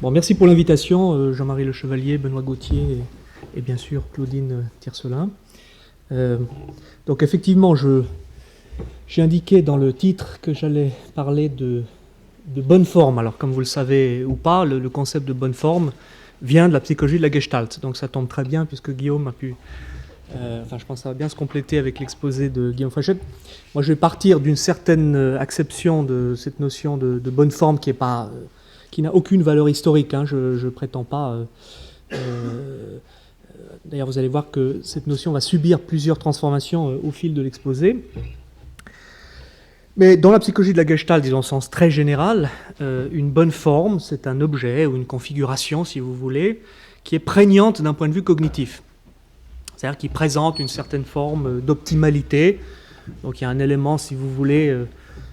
Bon, merci pour l'invitation, Jean-Marie Le Chevalier, Benoît Gauthier et bien sûr Claudine Tiercelin. Donc effectivement, j'ai indiqué dans le titre que j'allais parler de bonne forme. Alors comme vous le savez ou pas, le concept de bonne forme vient de la psychologie de la Gestalt. Donc ça tombe très bien puisque Guillaume a pu... je pense que ça va bien se compléter avec l'exposé de Guillaume Fréchette. Moi, je vais partir d'une certaine acception de cette notion de bonne forme qui n'a aucune valeur historique. Hein. Je ne prétends pas... D'ailleurs, vous allez voir que cette notion va subir plusieurs transformations au fil de l'exposé. Mais dans la psychologie de la Gestalt, disons au sens très général, une bonne forme, c'est un objet ou une configuration, si vous voulez, qui est prégnante d'un point de vue cognitif. C'est-à-dire qui présente une certaine forme d'optimalité. Donc il y a un élément, si vous voulez,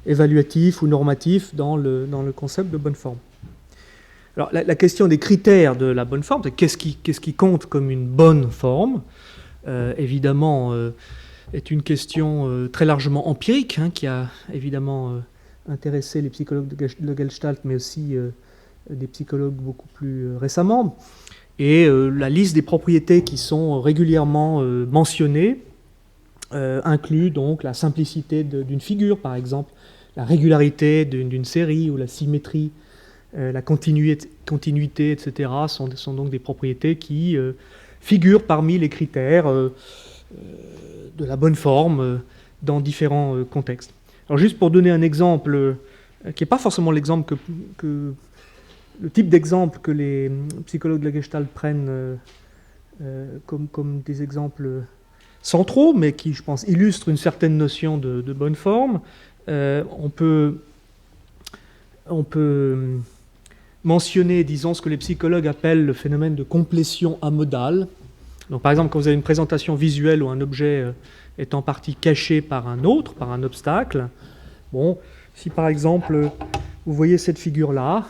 évaluatif ou normatif dans le concept de bonne forme. Alors la question des critères de la bonne forme, c'est qu'est-ce qui compte comme une bonne forme, évidemment, est une question très largement empirique, hein, qui a évidemment intéressé les psychologues de Gestalt, mais aussi des psychologues beaucoup plus récemment. Et la liste des propriétés qui sont régulièrement mentionnées inclut donc la simplicité d'une figure, par exemple, la régularité d'une série ou la symétrie, la continuité, etc., sont donc des propriétés qui figurent parmi les critères de la bonne forme dans différents contextes. Alors juste pour donner un exemple qui n'est pas forcément l'exemple que le type d'exemple que les psychologues de la Gestalt prennent comme des exemples centraux, mais qui, je pense, illustrent une certaine notion de bonne forme. On peut mentionner, disons, ce que les psychologues appellent le phénomène de complétion amodale. Donc, par exemple, quand vous avez une présentation visuelle où un objet est en partie caché par un autre, par un obstacle, bon, si par exemple, vous voyez cette figure-là,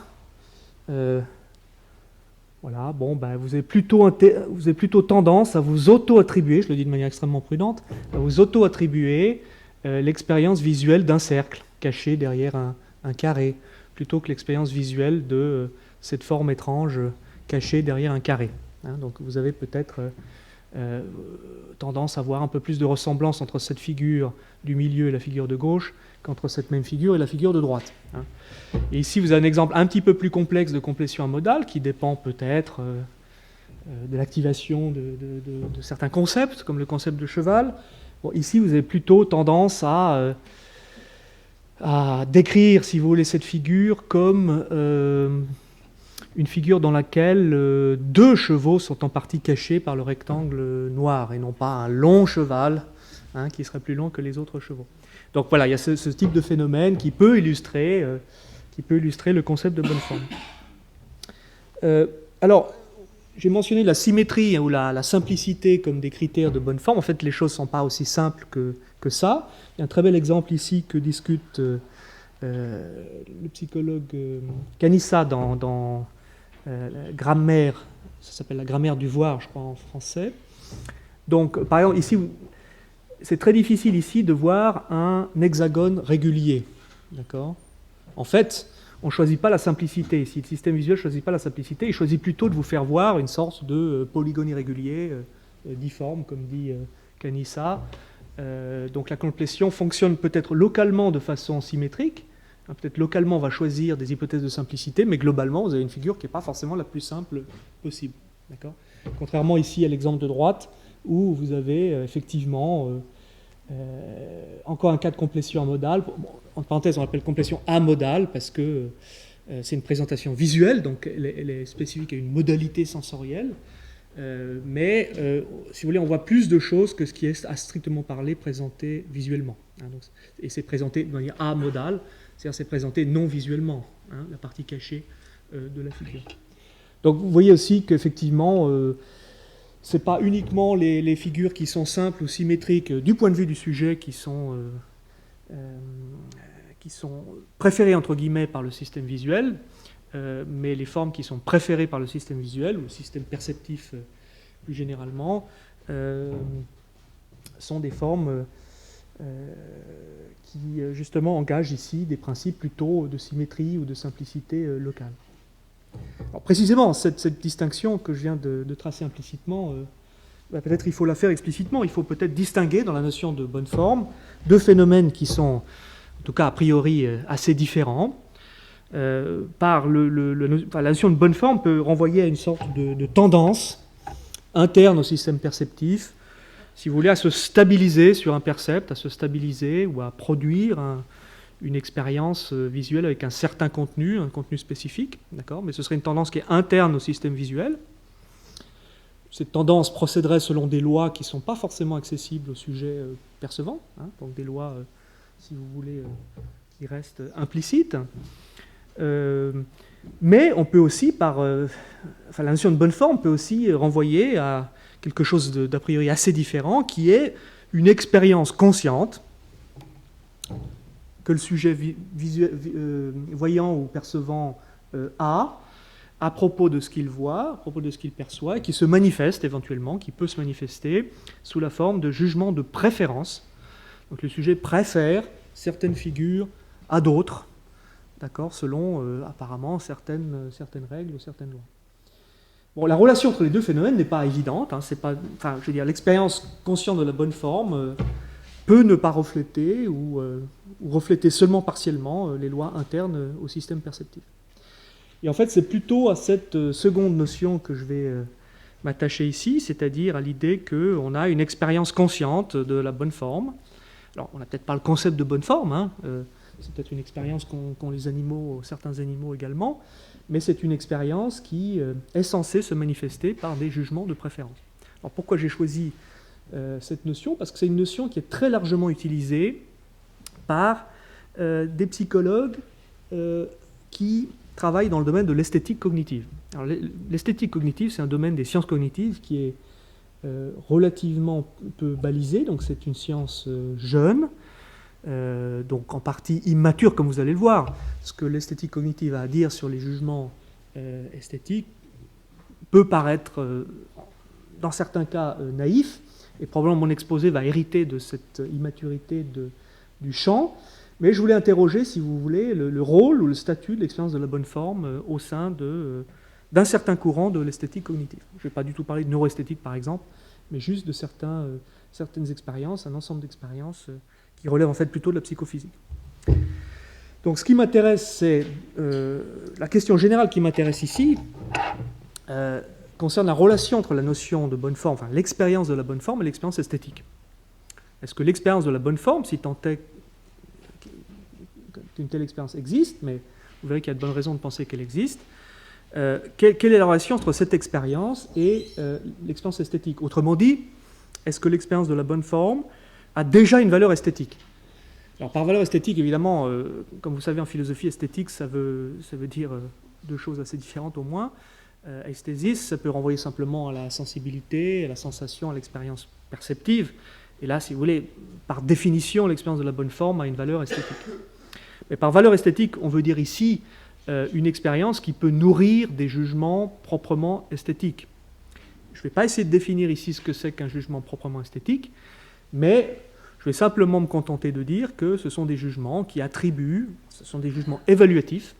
voilà, bon, ben, vous avez plutôt tendance à vous auto-attribuer, je le dis de manière extrêmement prudente, à vous auto-attribuer l'expérience visuelle d'un cercle caché derrière un carré, plutôt que l'expérience visuelle de cette forme étrange cachée derrière un carré. Hein, donc vous avez peut-être tendance à voir un peu plus de ressemblance entre cette figure du milieu et la figure de gauche qu'entre cette même figure et la figure de droite. Hein. Et ici, vous avez un exemple un petit peu plus complexe de complétion amodale qui dépend peut-être de l'activation de certains concepts, comme le concept de cheval. Bon, ici, vous avez plutôt tendance à décrire, si vous voulez, cette figure comme une figure dans laquelle deux chevaux sont en partie cachés par le rectangle noir, et non pas un long cheval qui serait plus long que les autres chevaux. Donc voilà, il y a ce type de phénomène qui peut illustrer le concept de bonne forme. Alors, j'ai mentionné la symétrie ou la simplicité comme des critères de bonne forme. En fait, les choses ne sont pas aussi simples que ça. Il y a un très bel exemple ici que discute le psychologue Canissa dans la grammaire, ça s'appelle la grammaire du voir, je crois, en français. Donc, par exemple, ici, c'est très difficile ici de voir un hexagone régulier. D'accord ? En fait, on ne choisit pas la simplicité. Si le système visuel ne choisit pas la simplicité, il choisit plutôt de vous faire voir une sorte de polygone irrégulier, difforme, comme dit Canissa. Donc la complétion fonctionne peut-être localement de façon symétrique. Peut-être localement, on va choisir des hypothèses de simplicité, mais globalement, vous avez une figure qui n'est pas forcément la plus simple possible. D'accord ? Contrairement ici à l'exemple de droite, où vous avez effectivement encore un cas de complétion amodale. En parenthèse, on l'appelle complétion amodale parce que c'est une présentation visuelle, donc elle est spécifique à une modalité sensorielle. Mais si vous voulez, on voit plus de choses que ce qui est à strictement parler présenté visuellement. Hein, donc, et c'est présenté de manière amodale, c'est-à-dire c'est présenté non visuellement, hein, la partie cachée de la figure. Donc vous voyez aussi qu'effectivement, ce n'est pas uniquement les figures qui sont simples ou symétriques du point de vue du sujet qui sont préférées entre guillemets par le système visuel, mais les formes qui sont préférées par le système visuel ou le système perceptif plus généralement sont des formes qui justement engagent ici des principes plutôt de symétrie ou de simplicité locale. Alors, précisément, cette distinction que je viens de tracer implicitement, peut-être il faut la faire explicitement. Il faut peut-être distinguer dans la notion de bonne forme deux phénomènes qui sont, en tout cas a priori, assez différents. La notion de bonne forme peut renvoyer à une sorte de tendance interne au système perceptif, si vous voulez, à se stabiliser sur un percept, à se stabiliser ou à produire une expérience visuelle avec un certain contenu, un contenu spécifique, d'accord, mais ce serait une tendance qui est interne au système visuel. Cette tendance procéderait selon des lois qui ne sont pas forcément accessibles au sujet percevant, hein, donc des lois, si vous voulez, qui restent implicites. Mais on peut aussi, la notion de bonne forme peut aussi renvoyer à quelque chose d'a priori assez différent, qui est une expérience consciente que le sujet voyant ou percevant a à propos de ce qu'il voit, à propos de ce qu'il perçoit, et qui se manifeste éventuellement, qui peut se manifester sous la forme de jugement de préférence. Donc le sujet préfère certaines figures à d'autres, d'accord, selon apparemment certaines règles ou certaines lois. Bon, la relation entre les deux phénomènes n'est pas évidente. Hein, l'expérience consciente de la bonne forme peut ne pas refléter ou refléter seulement partiellement les lois internes au système perceptif. Et en fait, c'est plutôt à cette seconde notion que je vais m'attacher ici, c'est-à-dire à l'idée qu'on a une expérience consciente de la bonne forme. Alors, on n'a peut-être pas le concept de bonne forme, hein, c'est peut-être une expérience qu'ont les animaux, certains animaux également, mais c'est une expérience qui est censée se manifester par des jugements de préférence. Alors pourquoi j'ai choisi cette notion? Parce que c'est une notion qui est très largement utilisée par des psychologues qui travaillent dans le domaine de l'esthétique cognitive. Alors, l'esthétique cognitive, c'est un domaine des sciences cognitives qui est relativement peu balisé, donc c'est une science jeune, donc en partie immature, comme vous allez le voir. Ce que l'esthétique cognitive a à dire sur les jugements esthétiques peut paraître, dans certains cas, naïf, et probablement mon exposé va hériter de cette immaturité du champ, mais je voulais interroger, si vous voulez, le rôle ou le statut de l'expérience de la bonne forme au sein d'un certain courant de l'esthétique cognitive. Je ne vais pas du tout parler de neuroesthétique, par exemple, mais juste de certaines expériences, un ensemble d'expériences qui relèvent en fait plutôt de la psychophysique. Donc ce qui m'intéresse, c'est la question générale qui m'intéresse ici, concerne la relation entre la notion de bonne forme, enfin l'expérience de la bonne forme et l'expérience esthétique. Est-ce que l'expérience de la bonne forme, si tant est qu'une telle expérience existe, mais vous verrez qu'il y a de bonnes raisons de penser qu'elle existe, quelle est la relation entre cette expérience et l'expérience esthétique? Autrement dit, est-ce que l'expérience de la bonne forme a déjà une valeur esthétique? Alors par valeur esthétique, évidemment, comme vous savez en philosophie, esthétique, ça veut dire deux choses assez différentes au moins. Esthésis, ça peut renvoyer simplement à la sensibilité, à la sensation, à l'expérience perceptive. Et là, si vous voulez, par définition, l'expérience de la bonne forme a une valeur esthétique. Mais par valeur esthétique, on veut dire ici une expérience qui peut nourrir des jugements proprement esthétiques. Je ne vais pas essayer de définir ici ce que c'est qu'un jugement proprement esthétique, mais je vais simplement me contenter de dire que ce sont des jugements qui attribuent, ce sont des jugements évaluatifs,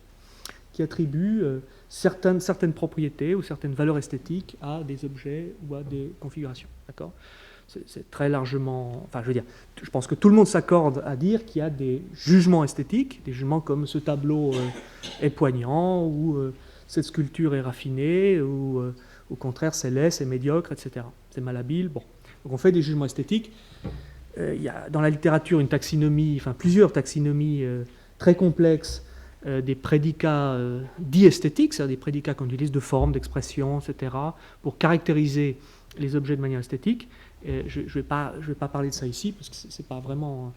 qui attribuent certaines propriétés ou certaines valeurs esthétiques à des objets ou à des configurations. D'accord ? C'est très largement... Enfin, je pense que tout le monde s'accorde à dire qu'il y a des jugements esthétiques, des jugements comme ce tableau est poignant, ou cette sculpture est raffinée, ou au contraire c'est laid, c'est médiocre, etc. C'est malhabile. Bon. Donc on fait des jugements esthétiques. Il y a dans la littérature une taxinomie, enfin plusieurs taxinomies très complexes des prédicats dits esthétiques, c'est-à-dire des prédicats qu'on utilise de forme, d'expression, etc., pour caractériser les objets de manière esthétique. Et je ne vais pas parler de ça ici, parce que ce n'est pas vraiment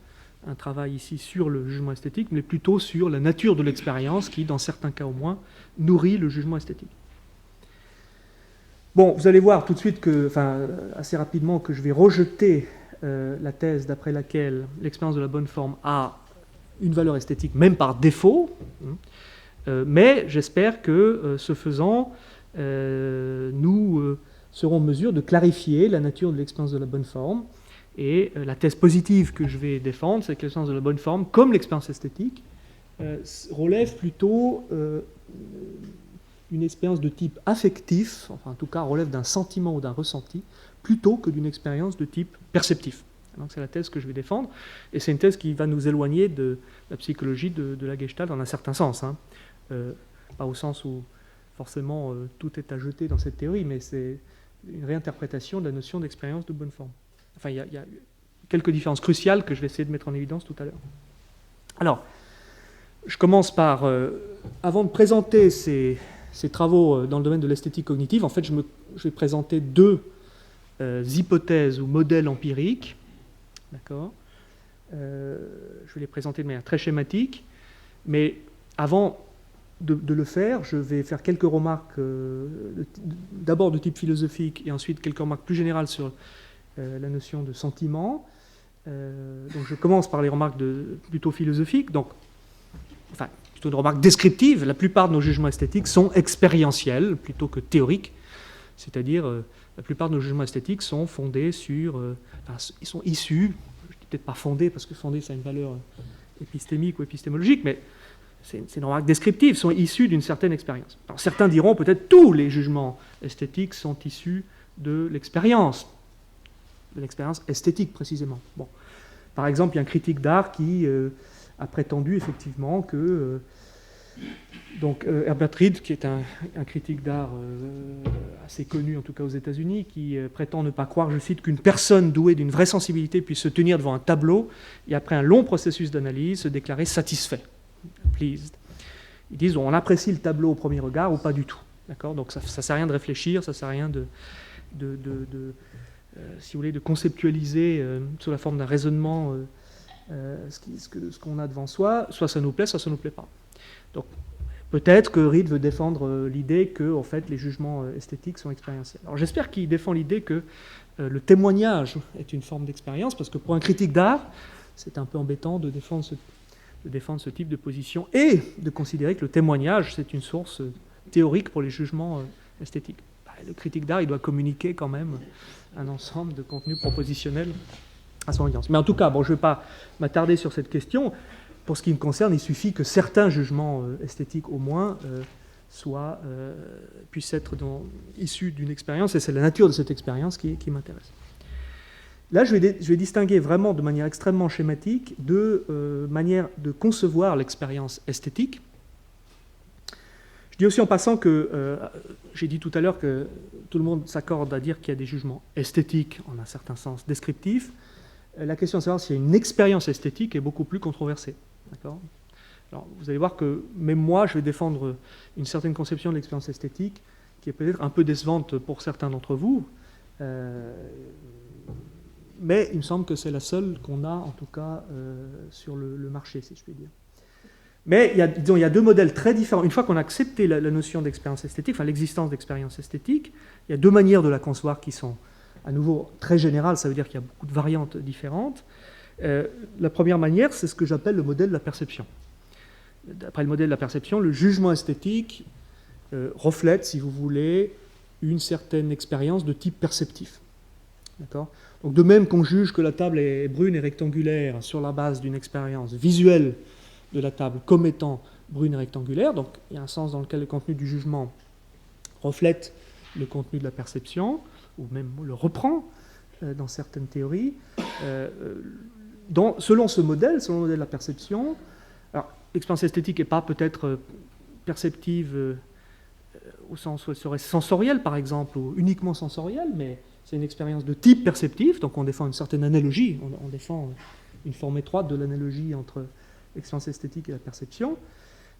un travail ici sur le jugement esthétique, mais plutôt sur la nature de l'expérience qui, dans certains cas au moins, nourrit le jugement esthétique. Bon, vous allez voir tout de suite, assez rapidement, que je vais rejeter la thèse d'après laquelle l'expérience de la bonne forme a une valeur esthétique, même par défaut, mais j'espère que, ce faisant, nous serons en mesure de clarifier la nature de l'expérience de la bonne forme. Et la thèse positive que je vais défendre, c'est que l'expérience de la bonne forme, comme l'expérience esthétique, relève plutôt une expérience de type affectif, enfin en tout cas relève d'un sentiment ou d'un ressenti, plutôt que d'une expérience de type perceptif. Donc c'est la thèse que je vais défendre, et c'est une thèse qui va nous éloigner de la psychologie de la Gestalt dans un certain sens. Pas au sens où forcément tout est à jeter dans cette théorie, mais c'est une réinterprétation de la notion d'expérience de bonne forme. Enfin, il y a quelques différences cruciales que je vais essayer de mettre en évidence tout à l'heure. Alors, je commence par, avant de présenter ces travaux dans le domaine de l'esthétique cognitive, en fait, je vais présenter deux hypothèses ou modèles empiriques. D'accord. Je vais les présenter de manière très schématique, mais avant de le faire, je vais faire quelques remarques, d'abord de type philosophique, et ensuite quelques remarques plus générales sur la notion de sentiment. Donc je commence par les remarques plutôt philosophiques, enfin plutôt une remarque descriptive. La plupart de nos jugements esthétiques sont expérientiels plutôt que théoriques, c'est-à-dire la plupart de nos jugements esthétiques sont fondés sur, ils sont issus, je ne dis peut-être pas fondés parce que fondés ça a une valeur épistémique ou épistémologique, mais c'est une remarque descriptive, sont issus d'une certaine expérience. Alors certains diront peut-être tous les jugements esthétiques sont issus de l'expérience esthétique précisément. Bon. Par exemple, il y a un critique d'art qui a prétendu effectivement que Herbert Reed, qui est un critique d'art assez connu en tout cas aux États-Unis, qui prétend ne pas croire, je cite, qu'une personne douée d'une vraie sensibilité puisse se tenir devant un tableau et après un long processus d'analyse se déclarer satisfait, pleased. Ils disent on apprécie le tableau au premier regard ou pas du tout. D'accord ? Donc ça ne sert à rien de réfléchir, ça ne sert à rien si vous voulez, de conceptualiser sous la forme d'un raisonnement ce qu'on a devant soi, soit ça nous plaît, soit ça ne nous plaît pas. Donc peut-être que Reed veut défendre l'idée que en fait, les jugements esthétiques sont expérientiels. Alors j'espère qu'il défend l'idée que le témoignage est une forme d'expérience, parce que pour un critique d'art, c'est un peu embêtant de défendre ce type de position et de considérer que le témoignage, c'est une source théorique pour les jugements esthétiques. Le critique d'art, il doit communiquer quand même un ensemble de contenus propositionnels à son audience. Mais en tout cas, je ne vais pas m'attarder sur cette question. Pour ce qui me concerne, il suffit que certains jugements esthétiques, au moins, puissent être issus d'une expérience, et c'est la nature de cette expérience qui m'intéresse. Là, je vais distinguer vraiment de manière extrêmement schématique deux manières de concevoir l'expérience esthétique. Je dis aussi en passant que, j'ai dit tout à l'heure que tout le monde s'accorde à dire qu'il y a des jugements esthétiques, en un certain sens descriptifs. La question de savoir s'il y a une expérience esthétique est beaucoup plus controversée. D'accord ? Alors, vous allez voir que même moi, je vais défendre une certaine conception de l'expérience esthétique qui est peut-être un peu décevante pour certains d'entre vous, mais il me semble que c'est la seule qu'on a, en tout cas, sur le marché, si je puis dire. Mais il y a deux modèles très différents. Une fois qu'on a accepté la notion d'expérience esthétique, enfin l'existence d'expérience esthétique, il y a deux manières de la concevoir qui sont à nouveau très générales, ça veut dire qu'il y a beaucoup de variantes différentes. La première manière, c'est ce que j'appelle le modèle de la perception. D'après le modèle de la perception, le jugement esthétique reflète, si vous voulez, une certaine expérience de type perceptif. D'accord ? Donc de même qu'on juge que la table est brune et rectangulaire sur la base d'une expérience visuelle de la table comme étant brune et rectangulaire, donc il y a un sens dans lequel le contenu du jugement reflète le contenu de la perception, ou même le reprend dans certaines théories. Selon ce modèle, selon le modèle de la perception, alors l'expérience esthétique n'est pas peut-être perceptive au sens où elle serait sensorielle, par exemple, ou uniquement sensorielle, mais c'est une expérience de type perceptif, donc on défend une certaine analogie, on défend une forme étroite de l'analogie entre l'expérience esthétique et la perception.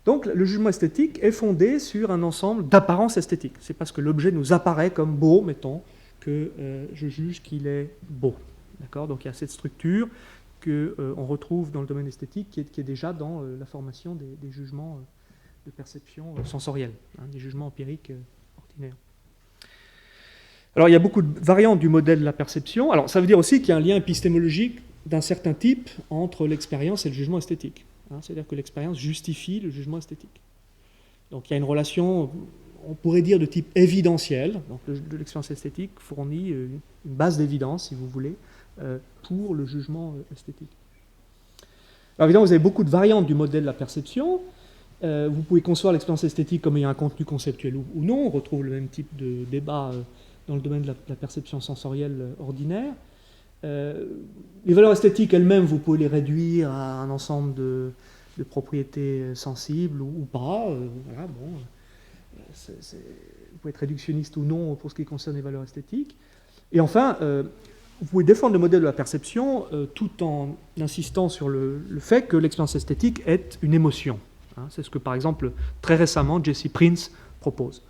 Donc le jugement esthétique est fondé sur un ensemble d'apparences esthétiques. C'est parce que l'objet nous apparaît comme beau, mettons, que je juge qu'il est beau. D'accord ? Donc il y a cette structure qu'on retrouve dans le domaine esthétique qui est déjà dans la formation des jugements de perception sensorielle, des jugements empiriques ordinaires. Alors il y a beaucoup de variantes du modèle de la perception. Alors ça veut dire aussi qu'il y a un lien épistémologique d'un certain type entre l'expérience et le jugement esthétique. C'est-à-dire que l'expérience justifie le jugement esthétique. Donc il y a une relation, on pourrait dire, de type évidentiel. Donc l'expérience esthétique fournit une base d'évidence, si vous voulez, pour le jugement esthétique. Alors évidemment, vous avez beaucoup de variantes du modèle de la perception, Vous pouvez concevoir l'expérience esthétique comme ayant un contenu conceptuel ou non. On retrouve le même type de débat dans le domaine de la perception sensorielle ordinaire. Les valeurs esthétiques elles-mêmes, vous pouvez les réduire à un ensemble de propriétés sensibles ou pas. Voilà, bon, vous pouvez être réductionniste ou non pour ce qui concerne les valeurs esthétiques. Et enfin, vous pouvez défendre le modèle de la perception tout en insistant sur le fait que l'expérience esthétique est une émotion. Hein, c'est ce que, par exemple, très récemment, Jesse Prince propose.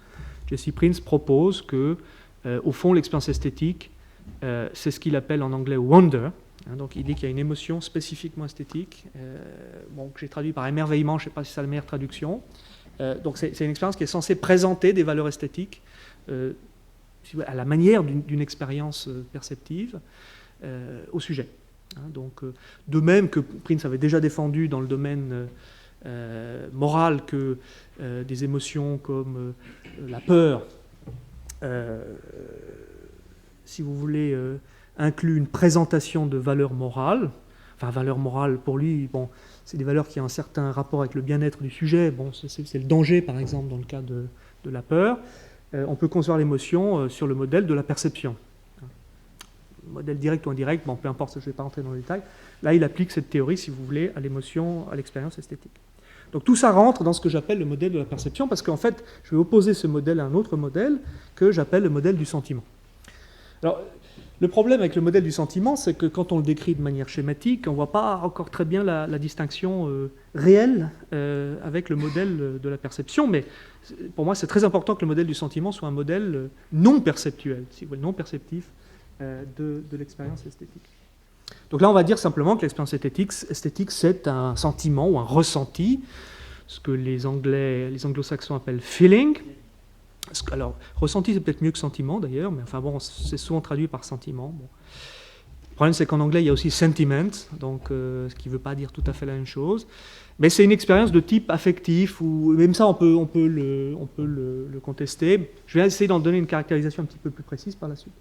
Jesse Prince propose que, au fond, l'expérience esthétique, c'est ce qu'il appelle en anglais wonder. Hein, donc, il dit qu'il y a une émotion spécifiquement esthétique, que j'ai traduit par émerveillement, je ne sais pas si c'est la meilleure traduction. Donc, c'est une expérience qui est censée présenter des valeurs esthétiques à la manière d'une expérience perceptive au sujet. Hein, donc, de même que Prince avait déjà défendu dans le domaine moral que des émotions comme la peur, si vous voulez, inclut une présentation de valeurs morales. Enfin, valeurs morales, pour lui, bon, c'est des valeurs qui ont un certain rapport avec le bien-être du sujet. Bon, c'est le danger, par exemple, dans le cas de la peur. On peut concevoir l'émotion sur le modèle de la perception. Modèle direct ou indirect, bon, peu importe, je ne vais pas rentrer dans le détail. Là, il applique cette théorie, si vous voulez, à l'émotion, à l'expérience esthétique. Donc tout ça rentre dans ce que j'appelle le modèle de la perception, parce qu'en fait, je vais opposer ce modèle à un autre modèle que j'appelle le modèle du sentiment. Alors, le problème avec le modèle du sentiment, c'est que quand on le décrit de manière schématique, on ne voit pas encore très bien la distinction réelle avec le modèle de la perception, mais pour moi, c'est très important que le modèle du sentiment soit un modèle non perceptuel, si vous voulez, non perceptif de l'expérience esthétique. Donc là, on va dire simplement que l'expérience esthétique, c'est un sentiment ou un ressenti, ce que les anglo-saxons appellent feeling. Alors, ressenti, c'est peut-être mieux que sentiment d'ailleurs, mais enfin bon, c'est souvent traduit par sentiment. Bon. Le problème, c'est qu'en anglais, il y a aussi sentiment, donc ce qui ne veut pas dire tout à fait la même chose. Mais c'est une expérience de type affectif, ou même ça, on peut le contester. Je vais essayer d'en donner une caractérisation un petit peu plus précise par la suite.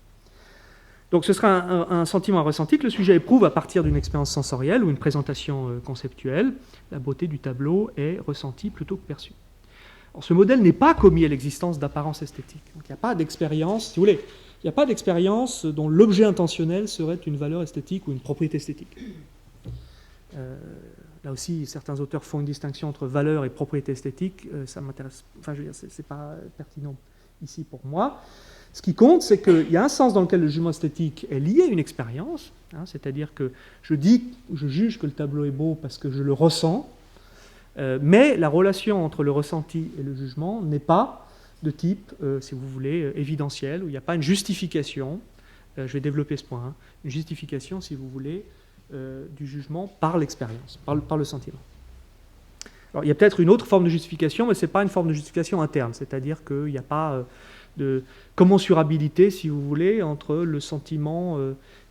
Donc ce sera un sentiment, un ressenti que le sujet éprouve à partir d'une expérience sensorielle ou une présentation conceptuelle. La beauté du tableau est ressentie plutôt que perçue. Alors, ce modèle n'est pas commis à l'existence d'apparence esthétique. Donc, il n'y a pas d'expérience, si vous voulez, il n'y a pas d'expérience dont l'objet intentionnel serait une valeur esthétique ou une propriété esthétique. Là aussi, certains auteurs font une distinction entre valeur et propriété esthétique. Ça m'intéresse, enfin, je veux dire, c'est pas pertinent ici pour moi. Ce qui compte, c'est qu'il y a un sens dans lequel le jugement esthétique est lié à une expérience, hein, c'est-à-dire que je juge que le tableau est beau parce que je le ressens, mais la relation entre le ressenti et le jugement n'est pas de type, si vous voulez, évidentiel, où il n'y a pas une justification, je vais développer ce point, hein, une justification, si vous voulez, du jugement par l'expérience, par le sentiment. Alors, il y a peut-être une autre forme de justification, mais ce n'est pas une forme de justification interne, c'est-à-dire qu'il n'y a pas de commensurabilité, si vous voulez, entre le sentiment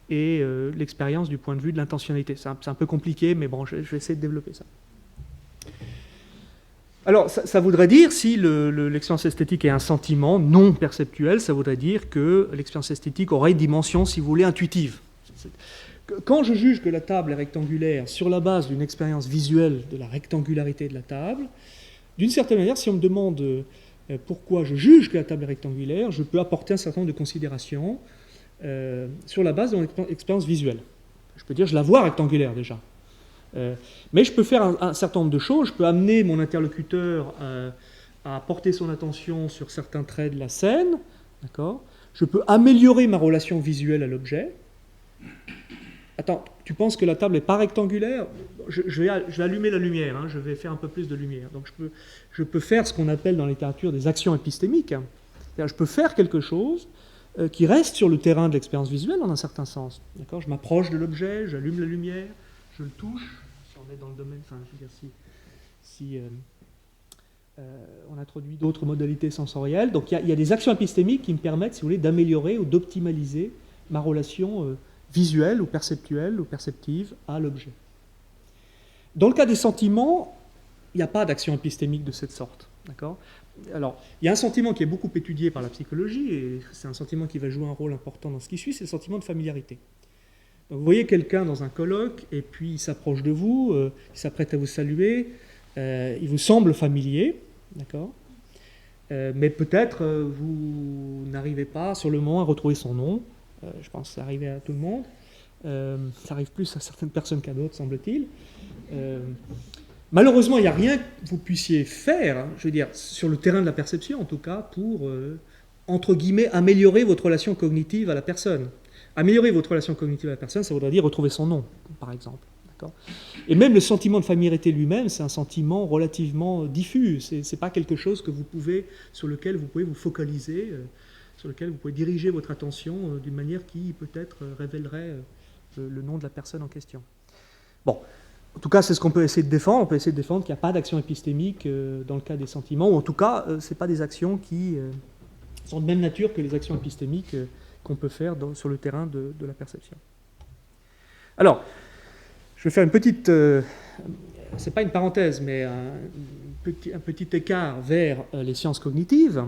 et l'expérience du point de vue de l'intentionnalité. C'est un peu compliqué, mais bon, je vais essayer de développer ça. Alors, ça voudrait dire, si l'expérience esthétique est un sentiment non perceptuel, ça voudrait dire que l'expérience esthétique aurait une dimension, si vous voulez, intuitive. Quand je juge que la table est rectangulaire sur la base d'une expérience visuelle de la rectangularité de la table, d'une certaine manière, si on me demande pourquoi je juge que la table est rectangulaire, je peux apporter un certain nombre de considérations sur la base de mon expérience visuelle. Je peux dire, je la vois rectangulaire déjà. Mais je peux faire un certain nombre de choses. Je peux amener mon interlocuteur à porter son attention sur certains traits de la scène. D'accord ? Je peux améliorer ma relation visuelle à l'objet. Attends, tu penses que la table n'est pas rectangulaire ? je vais allumer la lumière, hein, je vais faire un peu plus de lumière. Donc je peux faire ce qu'on appelle dans la littérature des actions épistémiques. Hein. C'est-à-dire, je peux faire quelque chose qui reste sur le terrain de l'expérience visuelle en un certain sens. D'accord ? Je m'approche de l'objet, j'allume la lumière, je le touche. Si on est dans le domaine, enfin, je veux dire, si on introduit d'autres modalités sensorielles. Donc il y a des actions épistémiques qui me permettent, si vous voulez, d'améliorer ou d'optimaliser ma relation visuelle ou perceptive à l'objet. Dans le cas des sentiments, il n'y a pas d'action épistémique de cette sorte. D'accord ? Alors, il y a un sentiment qui est beaucoup étudié par la psychologie, et c'est un sentiment qui va jouer un rôle important dans ce qui suit, c'est le sentiment de familiarité. Donc, vous voyez quelqu'un dans un colloque, et puis il s'approche de vous, il s'apprête à vous saluer, Il vous semble familier, d'accord, mais peut-être vous n'arrivez pas sur le moment à retrouver son nom. Je pense que ça arrivait à tout le monde. Ça arrive plus à certaines personnes qu'à d'autres, semble-t-il. Malheureusement, il n'y a rien que vous puissiez faire, hein, je veux dire, sur le terrain de la perception en tout cas, pour, entre guillemets, améliorer votre relation cognitive à la personne. Améliorer votre relation cognitive à la personne, ça voudrait dire retrouver son nom, par exemple. D'accord ? Et même le sentiment de familiarité lui-même, c'est un sentiment relativement diffus. Ce n'est pas quelque chose que vous pouvez, sur lequel vous pouvez vous focaliser, sur lequel vous pouvez diriger votre attention d'une manière qui peut-être révélerait le nom de la personne en question. Bon. En tout cas, c'est ce qu'on peut essayer de défendre. On peut essayer de défendre qu'il n'y a pas d'action épistémique dans le cas des sentiments, ou en tout cas, ce n'est pas des actions qui sont de même nature que les actions épistémiques qu'on peut faire sur le terrain de la perception. Alors, je vais faire une petite... c'est pas une parenthèse, mais un petit écart vers les sciences cognitives,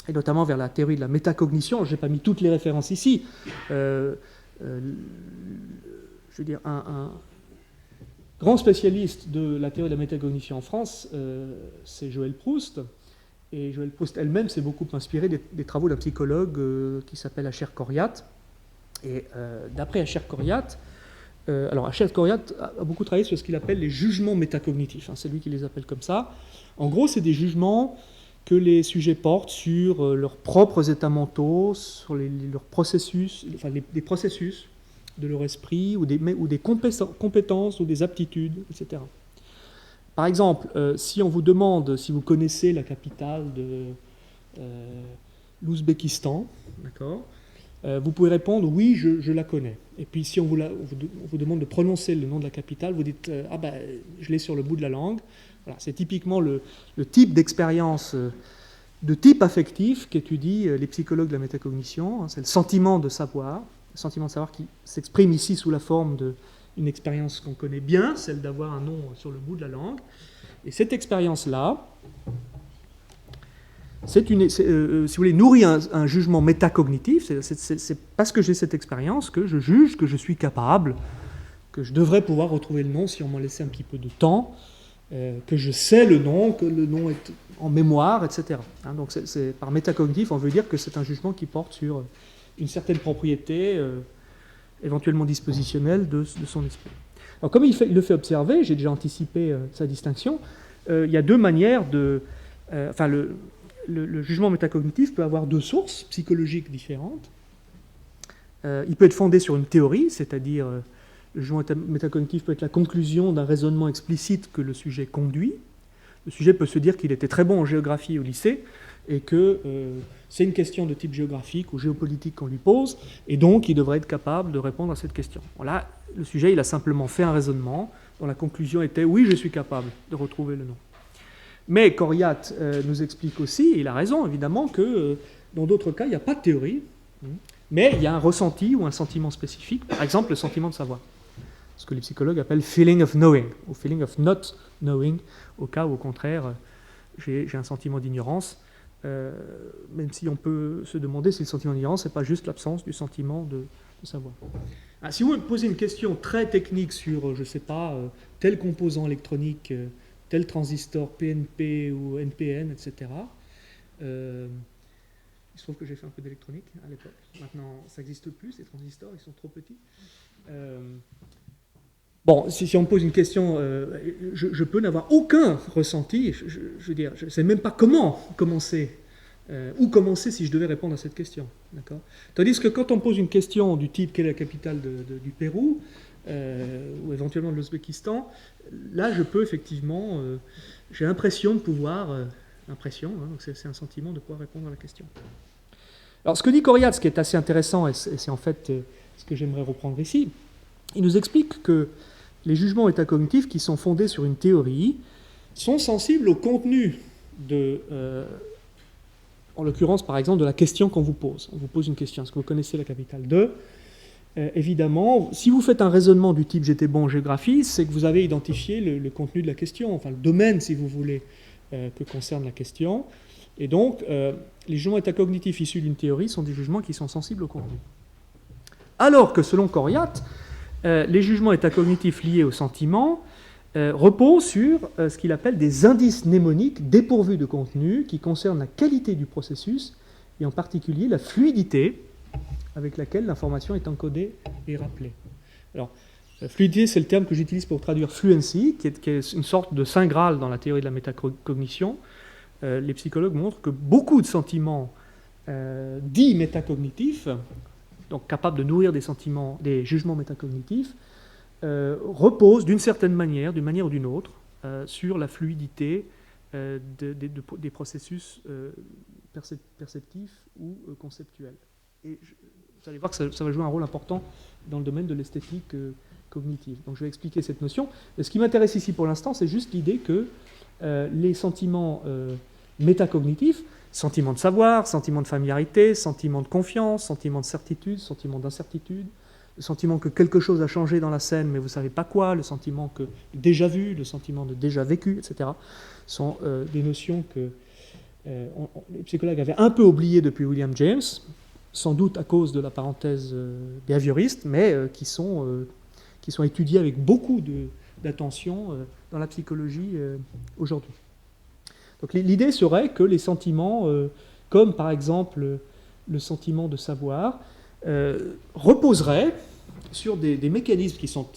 et notamment vers la théorie de la métacognition. Je n'ai pas mis toutes les références ici. Je veux dire, un grand spécialiste de la théorie de la métacognition en France, c'est Joëlle Proust. Et Joëlle Proust elle-même s'est beaucoup inspirée des travaux d'un psychologue qui s'appelle Asher Khoriat. Et d'après Asher Khoriat, alors Asher Khoriat a beaucoup travaillé sur ce qu'il appelle les jugements métacognitifs. Hein, c'est lui qui les appelle comme ça. En gros, c'est des jugements que les sujets portent sur leurs propres états mentaux, sur leurs processus, enfin des processus de leur esprit, ou des compétences, ou des aptitudes, etc. Par exemple, si on vous demande si vous connaissez la capitale de l'Ouzbékistan, d'accord, vous pouvez répondre oui, je la connais. Et puis si on vous demande de prononcer le nom de la capitale, vous dites ah ben je l'ai sur le bout de la langue. Voilà, c'est typiquement le type d'expérience de type affectif qu'étudient les psychologues de la métacognition. Hein, c'est le sentiment de savoir. Le sentiment de savoir qui s'exprime ici sous la forme d'une expérience qu'on connaît bien, celle d'avoir un nom sur le bout de la langue. Et cette expérience-là, si vous voulez, nourrit un jugement métacognitif. C'est parce que j'ai cette expérience que je juge que je suis capable, que je devrais pouvoir retrouver le nom si on m'en laissait un petit peu de temps, que je sais le nom, que le nom est en mémoire, etc. Hein, donc par métacognitif, on veut dire que c'est un jugement qui porte sur une certaine propriété, éventuellement dispositionnelle, de son esprit. Alors, comme il le fait observer, j'ai déjà anticipé sa distinction, il y a deux manières de... le jugement métacognitif peut avoir deux sources psychologiques différentes. Il peut être fondé sur une théorie, c'est-à-dire le jugement métacognitif peut être la conclusion d'un raisonnement explicite que le sujet conduit. Le sujet peut se dire qu'il était très bon en géographie au lycée, et que c'est une question de type géographique ou géopolitique qu'on lui pose, et donc il devrait être capable de répondre à cette question. Voilà, le sujet, il a simplement fait un raisonnement dont la conclusion était « oui, je suis capable de retrouver le nom ». Mais Khoriat nous explique aussi, et il a raison évidemment, que dans d'autres cas, il n'y a pas de théorie, mais il y a un ressenti ou un sentiment spécifique, par exemple le sentiment de savoir. Ce que les psychologues appellent « feeling of knowing » ou « feeling of not knowing », au cas où, au contraire, j'ai un sentiment d'ignorance. Même si on peut se demander si le sentiment d'ignorance n'est pas juste l'absence du sentiment de savoir. Ah, si vous me posez une question très technique sur, je ne sais pas, tel composant électronique, tel transistor PNP ou NPN, etc., il se trouve que j'ai fait un peu d'électronique à l'époque. Maintenant, ça n'existe plus, ces transistors, ils sont trop petits. Bon, si on me pose une question, je peux n'avoir aucun ressenti, je veux dire, je ne sais même pas comment commencer, où commencer si je devais répondre à cette question. D'accord ? Tandis que quand on me pose une question du type « quelle est la capitale du Pérou ?» ou éventuellement de l'Ouzbékistan, là je peux effectivement, j'ai l'impression de pouvoir, donc c'est un sentiment de pouvoir répondre à la question. Alors ce que dit Khoriat, ce qui est assez intéressant, et c'est en fait ce que j'aimerais reprendre ici, il nous explique que les jugements métacognitifs qui sont fondés sur une théorie sont sensibles au contenu en l'occurrence par exemple de la question qu'on vous pose. On vous pose une question, est-ce que vous connaissez la capitale de ? Évidemment, si vous faites un raisonnement du type « j'étais bon en géographie », c'est que vous avez identifié le contenu de la question, enfin le domaine si vous voulez, que concerne la question. Et donc, les jugements métacognitifs issus d'une théorie sont des jugements qui sont sensibles au contenu. Alors que selon Khoriat, les jugements métacognitifs liés au sentiment repose sur ce qu'il appelle des indices mnémoniques dépourvus de contenu qui concernent la qualité du processus et en particulier la fluidité avec laquelle l'information est encodée et rappelée. Alors, la fluidité, c'est le terme que j'utilise pour traduire fluency, qui est une sorte de saint graal dans la théorie de la métacognition. Les psychologues montrent que beaucoup de sentiments dits métacognitifs, donc capables de nourrir des sentiments, des jugements métacognitifs, reposent d'une certaine manière, d'une manière ou d'une autre, sur la fluidité des processus perceptifs ou conceptuels. Et vous allez voir que ça va jouer un rôle important dans le domaine de l'esthétique cognitive. Donc je vais expliquer cette notion. Et ce qui m'intéresse ici pour l'instant, c'est juste l'idée que les sentiments métacognitifs, sentiment de savoir, sentiment de familiarité, sentiment de confiance, sentiment de certitude, sentiment d'incertitude, le sentiment que quelque chose a changé dans la scène, mais vous ne savez pas quoi, le sentiment que déjà vu, le sentiment de déjà vécu, etc., sont des notions que les psychologues avaient un peu oubliées depuis William James, sans doute à cause de la parenthèse behavioriste, mais qui sont étudiées avec beaucoup d'attention dans la psychologie aujourd'hui. Donc l'idée serait que les sentiments, comme par exemple le sentiment de savoir, reposeraient sur des mécanismes qui sont,